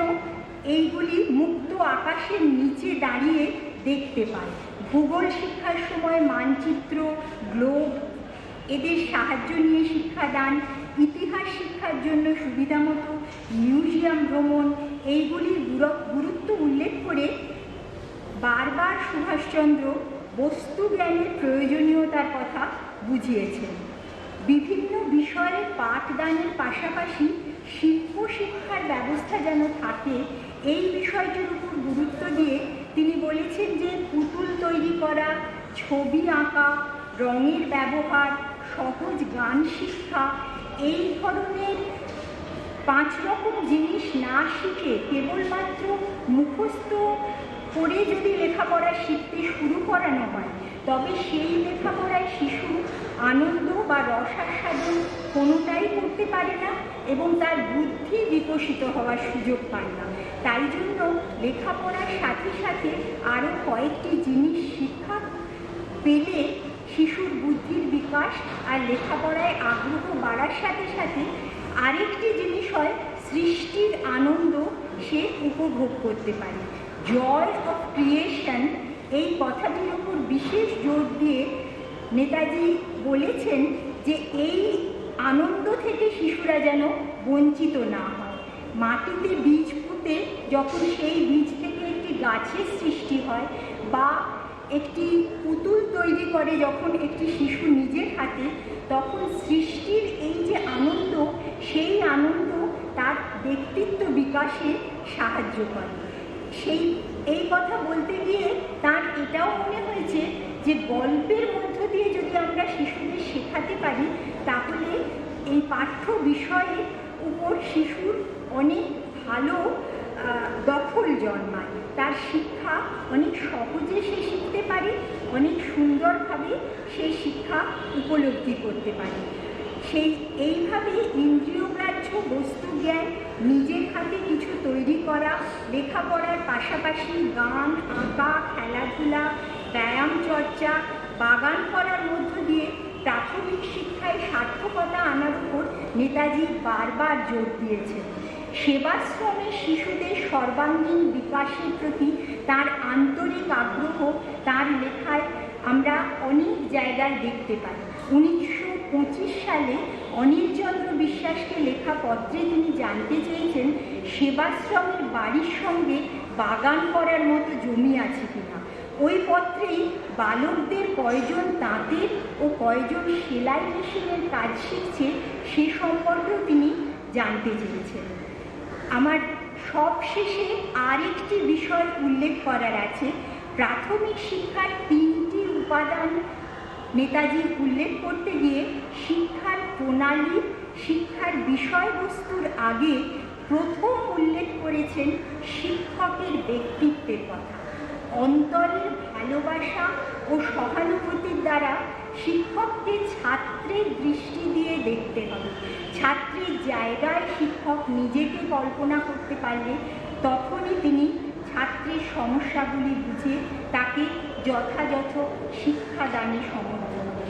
এইগুলি মুক্ত আকাশের নিচে দাঁড়িয়ে দেখতে পায়। ভূগোল শিক্ষার সময় মানচিত্র, গ্লোব এদের সাহায্য নিয়ে শিক্ষাদান, ইতিহাস শিক্ষার জন্য সুবিধামতো মিউজিয়াম ভ্রমণ, এইগুলির গুরুত্ব উল্লেখ করে বারবার সুভাষচন্দ্র বস্তু জ্ঞানের প্রয়োজনীয়তার কথা বুঝিয়েছেন। বিভিন্ন বিষয়ে পাঠদানের পাশাপাশি শিল্প শিক্ষার ব্যবস্থা যেন থাকে, এই বিষয়টির উপর গুরুত্ব দিয়ে তিনি বলেছেন যে পুতুল তৈরি করা, ছবি আঁকা, রঙের ব্যবহার, সহজ গান শিক্ষা, এই ধরনের 5 রকম জিনিস না শিখে কেবলমাত্র মুখস্থ করে যদি লেখাপড়া শিখতে শুরু করানো হয় তবে সেই লেখাপড়ায় শিশু আনন্দ বা রসাস্বাদন কোনোটাই করতে পারে না এবং তার বুদ্ধি বিকশিত হওয়ার সুযোগ পায় না। তাই জন্য লেখাপড়ার সাথে সাথে আরও কয়েকটি জিনিস শিক্ষা পেলে শিশুর বুদ্ধির বিকাশ আর লেখাপড়ায় আগ্রহ বাড়ার সাথে সাথে আরেকটি জিনিস হয় সৃষ্টির আনন্দ সে উপভোগ করতে পারে। জয় অফ ক্রিয়েশন এই কথাটির উপর বিশেষ জোর দিয়ে নেতাজি বলেছেন যে এই আনন্দ থেকে শিশুরা যেন বঞ্চিত না হয়। মাটিতে বীজ পুঁতে যখন সেই বীজ থেকে একটি গাছের সৃষ্টি হয় বা একটি পুতুল তৈরি করে যখন একটি শিশু নিজের হাতে, তখন সৃষ্টির এই যে আনন্দ, সেই আনন্দ তার ব্যক্তিত্ব বিকাশে সাহায্য করে। এই কথা বলতে গিয়ে তার এটাও মনে হয়েছে যে গল্পের মধ্য দিয়ে যদি আমরা শিশুদের শেখাতে পারি তাহলে এই পাঠ্য বিষয়ের উপর শিশুর অনেক ভালো দখল জন্মায়, তার শিক্ষা অনেক সহজে সে শিখতে পারে, অনেক সুন্দরভাবে সেই শিক্ষা উপলব্ধি করতে পারে। এইভাবে ইন্দ্রিয়গ্রাহ্য বস্তুজ্ঞান, নিজের হাতে কিছু তৈরি করা, লেখাপড়ার পাশাপাশি গান, আঁকা, খেলাধুলা, ব্যায়াম চর্চা, বাগান করার মধ্য দিয়ে প্রাথমিক শিক্ষায় সার্থকতা আনার উপর নেতাজি বারবার জোর দিয়েছেন। সেবাশ্রমে শিশুদের সর্বাঙ্গীন বিকাশের প্রতি তার আন্তরিক আগ্রহ তার লেখায় আমরা অনেক জায়গায় দেখতে পাই। 1925 সালে অনিলচন্দ্র বিশ্বাসকে লেখা পত্রে তিনি জানতে চেয়েছেন সেবাশ্রমের বাড়ির সঙ্গে বাগান করার মতো জমি আছে কিনা। ওই পত্রেই বালকদের কয়জন তাঁতের ও কয়জন সেলাই মেশিনের কাজ শিখছে সে সম্পর্কেও তিনি জানতে চেয়েছেন। আমার সবশেষে আরেকটি বিষয় উল্লেখ করার আছে। প্রাথমিক শিক্ষার 3টি উপাদান নেতাজি উল্লেখ করতে গিয়ে শিক্ষার প্রণালী, শিক্ষার বিষয়বস্তুর আগে প্রথম উল্লেখ করেছেন শিক্ষকের ব্যক্তিত্বের কথা। অন্তরের ভালোবাসা ও সহানুভূতির দ্বারা শিক্ষককে ছাত্রের দৃষ্টি দিয়ে দেখতে হবে। ছাত্রের জায়গায় শিক্ষক নিজেকে কল্পনা করতে পারলে তখনই তিনি ছাত্রের সমস্যাগুলি বুঝে তাকে যথাযথ শিক্ষাদানে সমর্থ হবেন।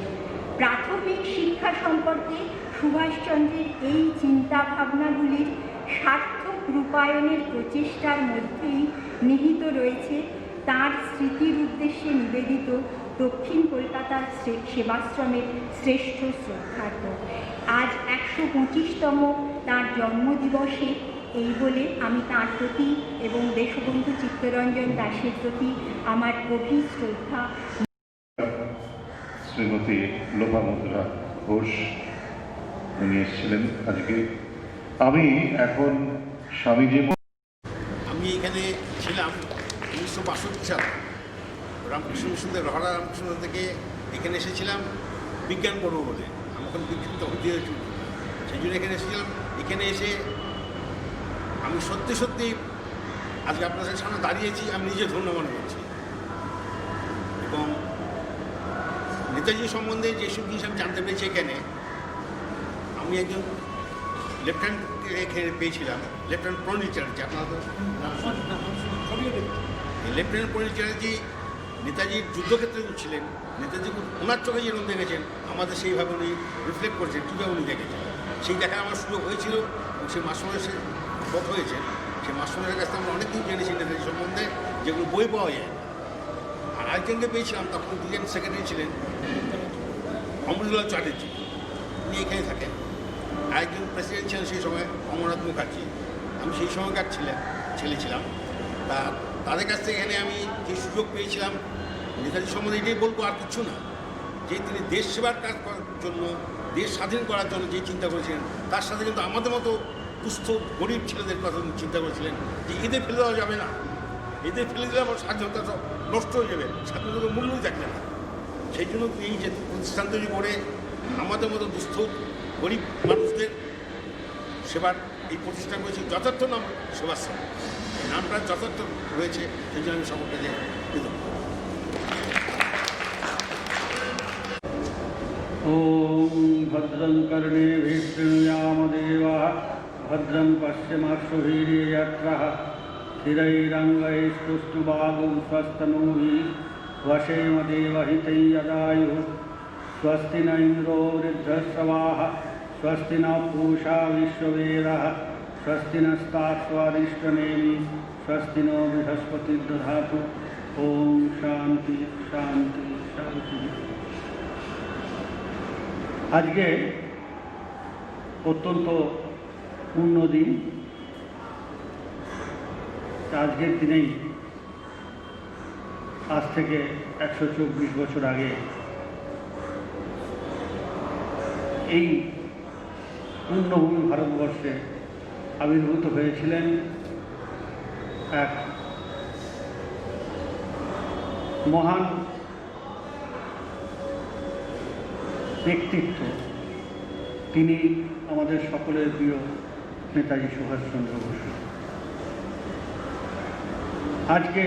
প্রাথমিক শিক্ষা সম্পর্কে সুভাষচন্দ্রের এই চিন্তাভাবনাগুলির সার্থক রূপায়ণের প্রচেষ্টার মধ্যেই নিহিত রয়েছে তার স্মৃতির উদ্দেশ্যে নিবেদিত দক্ষিণ কলকাতার সেবাশ্রমের শ্রেষ্ঠ শ্রদ্ধার্ঘ। আজ 125তম তার জন্মদিবসে এই বলে আমি তাঁর প্রতি এবং দেশবন্ধু চিত্তরঞ্জন দাসের প্রতি আমার গভীর শ্রদ্ধা। শ্রীমতী লোপামুদ্রা ঘোষ উনি এসেছিলেন আজকে। আমি এখন স্বামীজি, আমি এখানে ছিলাম 1962 সালে রামকৃষ্ণ মিশনের রহরা রামকৃষ্ণ থেকে এখানে এসেছিলাম বিজ্ঞান পড়ব বলে। আমি এখন বিজ্ঞান তখন দিয়ে সেই জন্য এখানে এসেছিলাম। এখানে এসে আমি সত্যি সত্যি আজকে আপনাদের সামনে দাঁড়িয়েছি, আমি নিজে ধন্য মনে করছি। এবং নেতাজি সম্বন্ধে যেসব জিনিস আমি জানতে পেরেছি এখানে, আমি একজন লেফটেন্যান্ট এখানে পেয়েছিলাম, লেফটেন্যান্ট প্রণীত চ্যাটার্জি। আপনারা লেফটেন্যান্ট প্রণীত চ্যাটার্জি নেতাজির যুদ্ধক্ষেত্রে ছিলেন। নেতাজি ওনার চোখে যেরকম দেখেছেন আমাদের সেইভাবে উনি রিফ্লেক্ট করেছেন, কীভাবে উনি দেখেছেন সেই দেখার আমার সুযোগ হয়েছিল। সেই মাস্টারের সে পথ হয়েছে, সেই মাস্টারের কাছ থেকে আমরা অনেক কিছু জেনেছি নেতাজি সম্বন্ধে, যেগুলো বই পাওয়া যায়। আর আরেকজনকে পেয়েছিলাম, তখন ডিএন সেক্রেটারি ছিলেন অমৃতলাল চ্যাটার্জি, উনি এখানে থাকেন। আরেকজন প্রেসিডেন্ট ছিলেন সেই সময় অমরনাথ মুখার্জি। আমি সেই সময়কার ছেলে ছিলাম। তাদের কাছ থেকে এখানে আমি যে সুযোগ পেয়েছিলাম নেতাজি সম্বন্ধে এটাই বলবো, আর কিছু না, যে তিনি দেশ সেবার কাজ করার জন্য, দেশ স্বাধীন করার জন্য যে চিন্তা করেছিলেন, তার সাথে কিন্তু আমাদের মতো দুস্থ গরিব ছেলেদের কথা চিন্তা করেছিলেন যে এদের ফেলে দেওয়া যাবে না, এদের ফেলে দিলে আমার স্বাধীনতা সব নষ্ট হয়ে যাবে, স্বাধীনতার মূল্যই থাকবে না। সেই জন্য এই যে প্রতিষ্ঠান তৈরি করে আমাদের মতো দুস্থ গরিব মানুষদের সেবার এই প্রতিষ্ঠান করেছে। যথার্থ নাম সেবাশ্রম, নামটা যথার্থ রয়েছে, সেই জন্য আমি সকলকে দিয়ে ওম ভদ্রং কর্ণেভিः শৃণুয়াম দেবাः ভদ্রং পশ্চিমাশুভির্যত্রः স্থিরৈরङ्गैस्तुष्टुवागुं स्वस्तनूभिः वशेम देवहितं यदायुः स्वस्ति न इन्द्रो वृद्धश्रवाः स्वस्ति न पूषा विश्ववेदः स्वस्ति नस्ताक्ष्वारिष्टनेमि स्वस्ति नो बृहस्पतिर्दधातु। ओम शांति शांति शांति। আজকে অত্যন্ত পূর্ণ দিন। আজকের দিনেই আজ থেকে 124 বছর আগে এই পূর্ণভূমি ভারতবর্ষে আবির্ভূত হয়েছিলেন এক মহান ব্যক্তিত্ব, তিনি আমাদের সকলের প্রিয় নেতাজি সুভাষচন্দ্র বসু। আজকে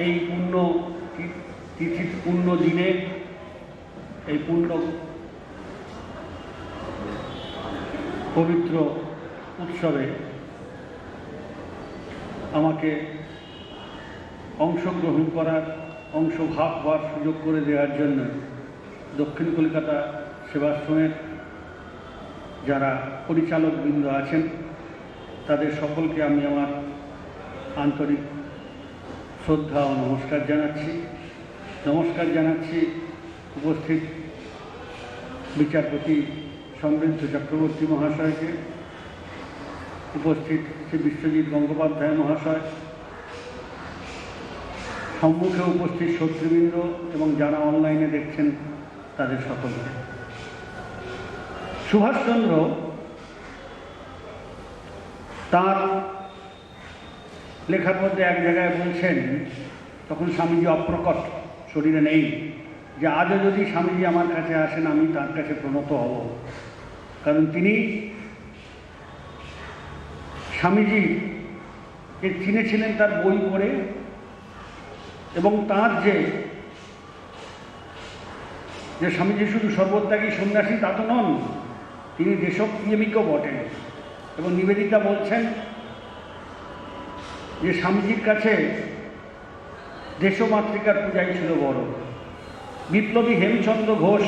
এই পূর্ণ তিথির পূর্ণ দিনে, এই পূর্ণ পবিত্র উৎসবে আমাকে অংশগ্রহণ করার, অংশভাগ হওয়ার সুযোগ করে দেওয়ার জন্য দক্ষিণ কলকাতা সেবাশ্রমের যারা পরিচালকবৃন্দ আছেন তাদের সকলকে আমি আমার আন্তরিক শ্রদ্ধা ও নমস্কার জানাচ্ছি। নমস্কার জানাচ্ছি উপস্থিত বিচারপতি সমৃদ্ধ চক্রবর্তী মহাশয়কে, উপস্থিত শ্রী বিশ্বজিৎ গঙ্গোপাধ্যায় মহাশয়, সম্মুখে উপস্থিত শত্রুবৃন্দ এবং যারা অনলাইনে দেখছেন তাদের সকলকে। সুভাষচন্দ্র তার লেখার মধ্যে এক জায়গায় বলছেন, তখন স্বামীজি অপ্রকট শরীরে নেই, যে আজও যদি স্বামীজি আমার কাছে আসেন আমি তার কাছে প্রণত হব, কারণ তিনি স্বামীজিকে চিনেছিলেন তার বই পড়ে, এবং তার যে স্বামীজি শুধু সর্বত্যাগী সন্ন্যাসী তা তো নন, তিনি দেশপ্রেমিকও বটেন। এবং নিবেদিতা বলছেন যে স্বামীজির কাছে দেশমাতৃকার পূজাই ছিল বড়। বিপ্লবী হেমচন্দ্র ঘোষ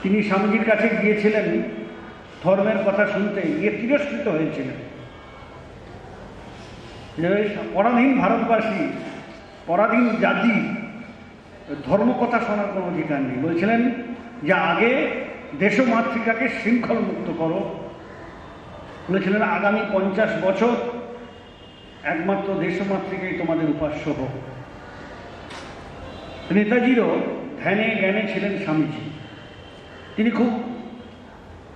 তিনি স্বামীজির কাছে গিয়েছিলেন ধর্মের কথা শুনতে, গিয়ে তিরস্কৃত হয়েছিলেন। পরাধীন ভারতবাসী, পরাধীন জাতি ধর্ম কথা শোনার কোনো অধিকার নেই। বলছিলেন যে আগে দেশমাতৃকাকে শৃঙ্খল মুক্ত করো। বলেছিলেন আগামী 50 বছর একমাত্র দেশমাতৃকাই তোমাদের উপাস্য হোক। নেতাজিরও ধ্যানে জ্ঞানে ছিলেন স্বামীজি। তিনি খুব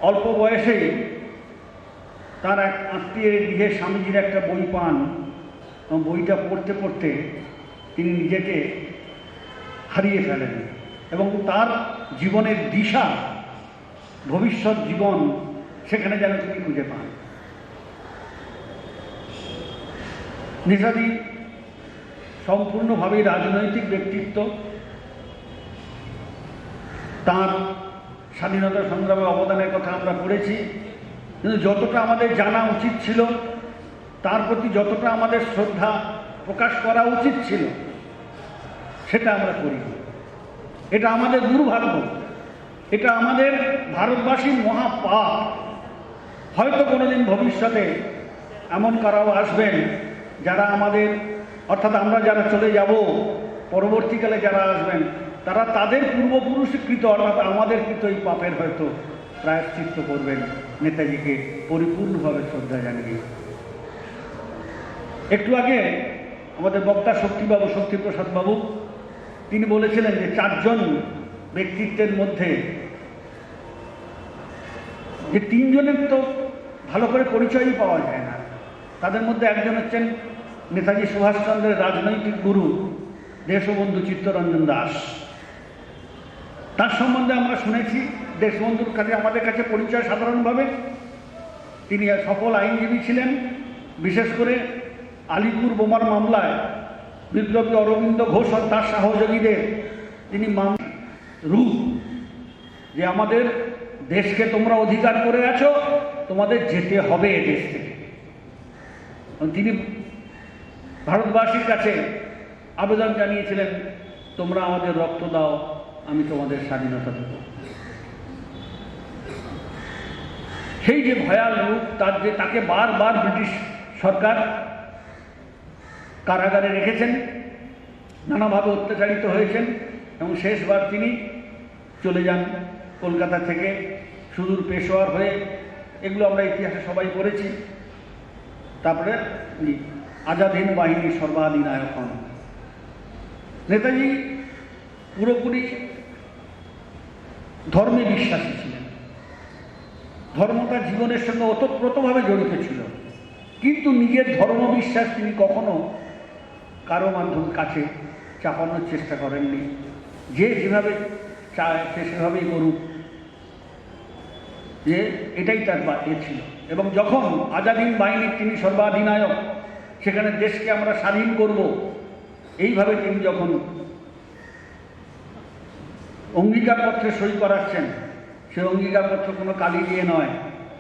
অল্প বয়সেই তার এক আত্মীয়ের গৃহে স্বামীজির একটা বই পান, এবং বইটা পড়তে পড়তে তিনি নিজেকে হারিয়ে ফেলেন এবং তার জীবনের দিশা, ভবিষ্যৎ জীবন সেখানে যেন তিনি খুঁজে পান। নেতাজি সম্পূর্ণভাবে রাজনৈতিক ব্যক্তিত্ব। তার স্বাধীনতা সংগ্রামে অবদানের কথা আমরা পড়েছি, কিন্তু যতটা আমাদের জানা উচিত ছিল, তার প্রতি যতটা আমাদের শ্রদ্ধা প্রকাশ করা উচিত ছিল, সেটা আমরা করি। এটা আমাদের দুর্ভাগ্য, এটা আমাদের ভারতবাসীর মহাপাপ। হয়তো কোনোদিন ভবিষ্যতে এমন কারাও আসবেন যারা আমাদের, অর্থাৎ আমরা যারা চলে যাব, পরবর্তীকালে যারা আসবেন তারা তাদের পূর্বপুরুষকৃত অর্থাৎ আমাদের কৃত এই পাপের হয়তো প্রায়শ্চিত্ত করবেন, নেতাজিকে পরিপূর্ণভাবে শ্রদ্ধা জানিয়ে। একটু আগে আমাদের বক্তা শক্তিপ্রসাদ বাবু তিনি বলেছিলেন যে 4 জন ব্যক্তিত্বের মধ্যে যে 3 জনের তো ভালো করে পরিচয়ই পাওয়া যায় না। তাদের মধ্যে একজন হচ্ছেন নেতাজি সুভাষচন্দ্রের রাজনৈতিক গুরু দেশবন্ধু চিত্তরঞ্জন দাস। তার সম্বন্ধে আমরা শুনেছি, দেশবন্ধুর কাছে আমাদের কাছে পরিচয় সাধারণভাবে তিনি সফল আইনজীবী ছিলেন। বিশেষ করে আলিপুর বোমার মামলায় বিপ্লবী অরবিন্দ ঘোষ ও তার সহযোগীদের তিনি রূপ যে আমাদের দেশকে তোমরা অধিকার করে আছো, তোমাদের যেতে হবে এ দেশ থেকে। তিনি ভারতবাসীর কাছে আবেদন জানিয়েছিলেন, তোমরা আমাদের রক্ত দাও, আমি তোমাদের স্বাধীনতা দেব। সেই যে ভয়াল রূপ, তার যে তাকে বারবার ব্রিটিশ সরকার কারাগারে রেখেছেন, নানাভাবে অত্যাচারিত হয়েছেন, এবং শেষবার তিনি চলে যান কলকাতা থেকে সুদূর পেশোয়ার হয়ে। এগুলো আমরা ইতিহাসে সবাই পড়েছি। তারপরে আজাদ হিন্দ বাহিনীর সর্বাধিনায়ক হন। নেতাজি পুরোপুরি ধর্মে বিশ্বাসী ছিলেন। ধর্ম তার জীবনের সঙ্গে ওতপ্রোতভাবে জড়িত ছিল, কিন্তু নিজের ধর্মবিশ্বাস তিনি কখনো কারো মাধ্যম কাছে চাপানোর চেষ্টা করেননি। যে যেভাবে চায় সে সেভাবেই করুক, যে এটাই তার ছিল। এবং যখন আজাদিন বাহিনীর তিনি সর্বাধিনায়ক, সেখানে দেশকে আমরা স্বাধীন করব, এইভাবে তিনি যখন অঙ্গীকারপত্রে সই করাচ্ছেন, সে অঙ্গীকারপত্র কোনো কালি দিয়ে নয়।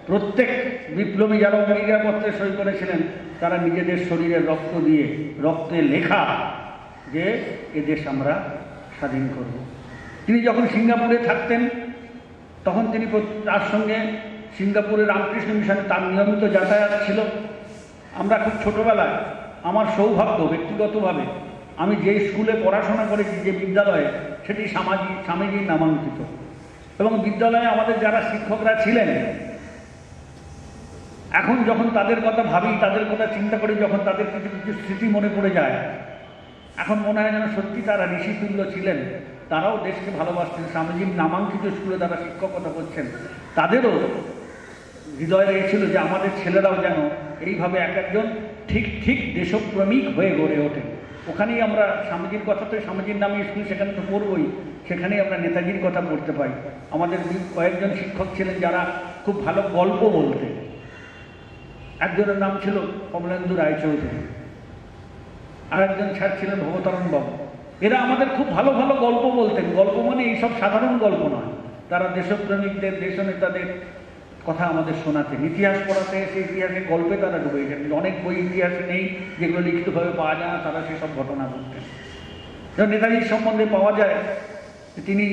প্রত্যেক বিপ্লবী যারা অঙ্গীকারপত্রে সই করেছিলেন তারা নিজেদের শরীরের রক্ত দিয়ে, রক্তে লেখা যে এ দেশ আমরা স্বাধীন করব। তিনি যখন সিঙ্গাপুরে থাকতেন তখন তিনি তার সঙ্গে সিঙ্গাপুরের রামকৃষ্ণ মিশনে তার নিয়মিত যাতায়াত ছিল। আমরা খুব ছোটোবেলায়, আমার সৌভাগ্য ব্যক্তিগতভাবে, আমি যে স্কুলে পড়াশোনা করেছি, যে বিদ্যালয়ে, সেটি স্বামীজির নামাঙ্কিত। এবং বিদ্যালয়ে আমাদের যারা শিক্ষকরা ছিলেন, এখন যখন তাদের কথা ভাবি, তাদের কথা চিন্তা করি, যখন তাদের কিছু কিছু স্মৃতি মনে পড়ে যায়, এখন মনে হয় যেন সত্যি তারা ঋষিতুল্য ছিলেন। তারাও দেশকে ভালোবাসতেন। স্বামীজির নামাঙ্কিত স্কুলে তারা শিক্ষকতা করছেন, তাদেরও হৃদয়ে এসেছিল যে আমাদের ছেলেরাও যেন এইভাবে এক একজন ঠিক ঠিক দেশপ্রেমিক হয়ে গড়ে ওঠেন। ওখানেই আমরা স্বামীজির কথা, তো স্বামীজির নামে স্কুল, সেখানে তো পড়বই, সেখানেই আমরা নেতাজির কথা পড়তে পাই। আমাদের কয়েকজন শিক্ষক ছিলেন যারা খুব ভালো গল্প বলতেন। একজনের নাম ছিল কমলেন্দু রায়চৌধুরী, আর একজন স্যার ছিলেন ভবতারণ বাবু। এরা আমাদের খুব ভালো ভালো গল্প বলতেন। গল্প মানে এইসব সাধারণ গল্প নয়, তারা দেশপ্রেমিকদের, দেশনেতাদের কথা আমাদের শোনাতেন। ইতিহাস পড়াতে এসে ইতিহাসের গল্পে তারা ডুবে গেছেন। অনেক বই ইতিহাসে নেই যেগুলো লিখিতভাবে পাওয়া যায় না, তারা সেসব ঘটনা বলতেন। যেমন নেতাজির সম্বন্ধে পাওয়া যায় তিনি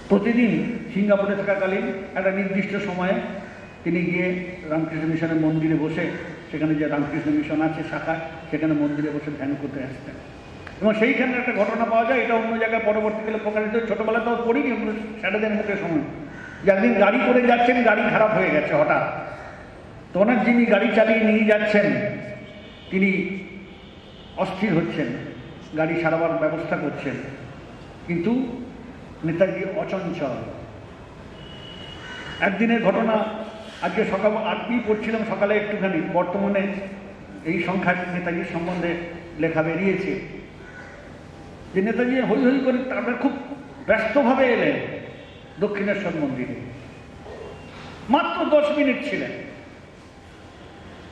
প্রতিদিন সিঙ্গাপুরে থাকাকালীন একটা নির্দিষ্ট সময়ে তিনি গিয়ে রামকৃষ্ণ মিশনের মন্দিরে বসে, সেখানে যে রামকৃষ্ণ মিশন আছে শাখা, সেখানে মন্দিরে বসে ধ্যান করতে আসতেন। এবং সেইখানে একটা ঘটনা পাওয়া যায়, এটা অন্য জায়গায় পরবর্তীকালে প্রকাশিত, ছোটোবেলাতেও পড়িনি, স্যারেদের মুখে সময়, যে একদিন গাড়ি করে যাচ্ছেন, গাড়ি খারাপ হয়ে গেছে হঠাৎ। তো ওনার যিনি গাড়ি চালিয়ে নিয়ে যাচ্ছেন তিনি অস্থির হচ্ছেন, গাড়ি সারাবার ব্যবস্থা করছেন, কিন্তু নেতাজি অচঞ্চল। একদিনের ঘটনা, আজকে সকাল আজকেই পড়ছিলাম সকালে একটুখানি, বর্তমানে এই সংখ্যা নেতাজির সম্বন্ধে লেখা বেরিয়েছে, যে নেতাজি হই হই করে তারপরে খুব ব্যস্তভাবে এলেন দক্ষিণেশ্বর মন্দিরে। মাত্র 10 মিনিট ছিলেন,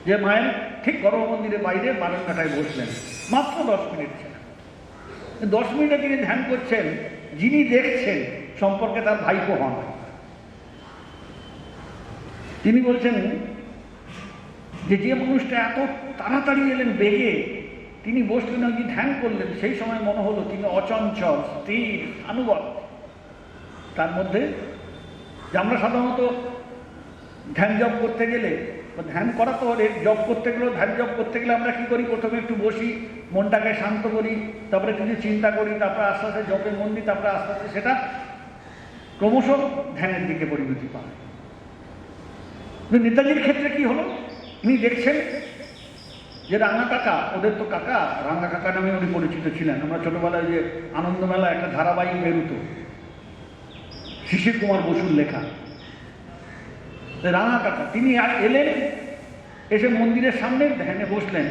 যে মায়ের ঠিক গর্ভ মন্দিরের বাইরে বারান্দাটায় বসলেন, মাত্র 10 মিনিট ছিলেন। 10 মিনিটে তিনি ধ্যান করছেন, যিনি দেখছেন সম্পর্কে তার ভাইপো হন। তিনি বলছেন যে যে মানুষটা এত তাড়াতাড়ি এলেন বেগে, তিনি বসলেন, কি ধ্যান করলেন, সেই সময় মনে হলো তিনি অচঞ্চল, স্থির, অনুভব। তার মধ্যে যে আমরা সাধারণত ধ্যান জপ করতে গেলে, বা ধ্যান করা তো জপ করতে গেলেও, ধ্যান জপ করতে গেলে আমরা কী করি, প্রথমে একটু বসি, মনটাকে শান্ত করি, তারপরে কিছু চিন্তা করি, তারপরে আস্তে আস্তে জপে মন দিই, তারপরে আস্তে আস্তে সেটা ক্রমশ ধ্যানের দিকে পরিণতি পায়। নেতাজির ক্ষেত্রে কি হলো, উনি দেখছেন যে রাঙা কাকা, ওদের তো কাকা, রাঙা কাকা নামে উনি পরিচিত ছিলেন। আমরা ছোটোবেলায় যে আনন্দমেলা একটা ধারাবাহিক বেরোতো, শিশির কুমার বসুর লেখা, রাঙা কাকা, তিনি এলেন, এসে মন্দিরের সামনে ধ্যানে বসলেন,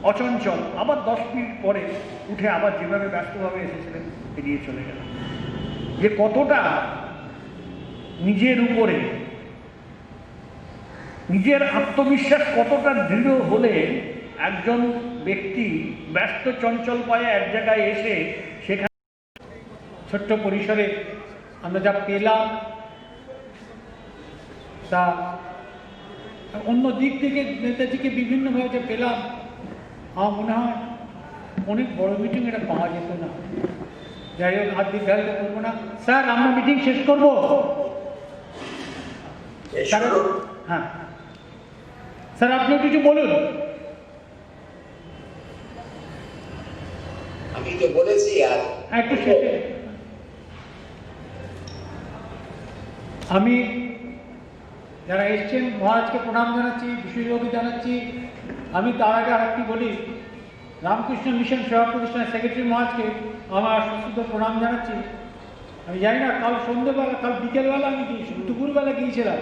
অচঞ্চল। আবার 10 মিনিট পরে উঠে আবার যেভাবে ব্যস্তভাবে এসেছিলেন এগিয়ে চলে গেলেন। যে কতটা নিজের উপরে, নিজের আত্মবিশ্বাস কতটা দৃঢ় হলে একজন ব্যক্তি ব্যস্ত চঞ্চল পায়ে এক জায়গায় এসে সেখানে ছোট্ট পরিসরে আমরা যা পেলাম, তা অন্য দিক থেকে নেতাজিকে বিভিন্নভাবে যা পেলাম, আমার মনে হয় অনেক বড় মিটিং এটা পাওয়া যেত না। যাই হোক, আর দীর্ঘায়িত করবো না। স্যার, আমরা মিটিং শেষ করবো। হ্যাঁ স্যার, আপনি কিছু বলুন। আমি তো বলেছি আর একটু শেষে আমি যারা এসছেন মহারাজকে প্রণাম জানাচ্ছি, বিশেষভাবে জানাচ্ছি। আমি তার আগে আরেকটি বলি, রামকৃষ্ণ মিশন সেবা প্রতিষ্ঠানের সেক্রেটারি মহারাজকে আমার সশ্রদ্ধ প্রণাম জানাচ্ছি। আমি জানি না কাল সন্ধ্যেবেলা, কাল বিকেলবেলা আমি দুপুরবেলা গিয়েছিলাম,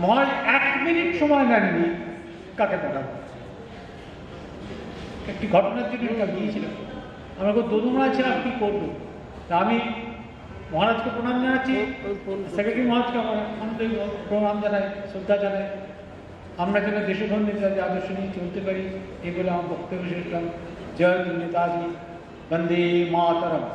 মহারাজ 1 মিনিট সময় নেননি কাকে পাঠাবো। একটি ঘটনার জন্য এটা গিয়েছিলাম, আমরা খুব দোদুমরা ছিলাম কী করবো। তা আমি মহারাজকে প্রণাম জানাচ্ছি, সেক্রেটারি মহারাজকে আমার আন্তরিক প্রণাম জানাই, শ্রদ্ধা জানাই। আমরা যেন দেশবন্ধু নেতাজি আদর্শ নিয়ে চলতে পারি, এই বলে আমার বক্তব্য শেষ করলাম। জয় নেতাজি, বন্দে মাতরম।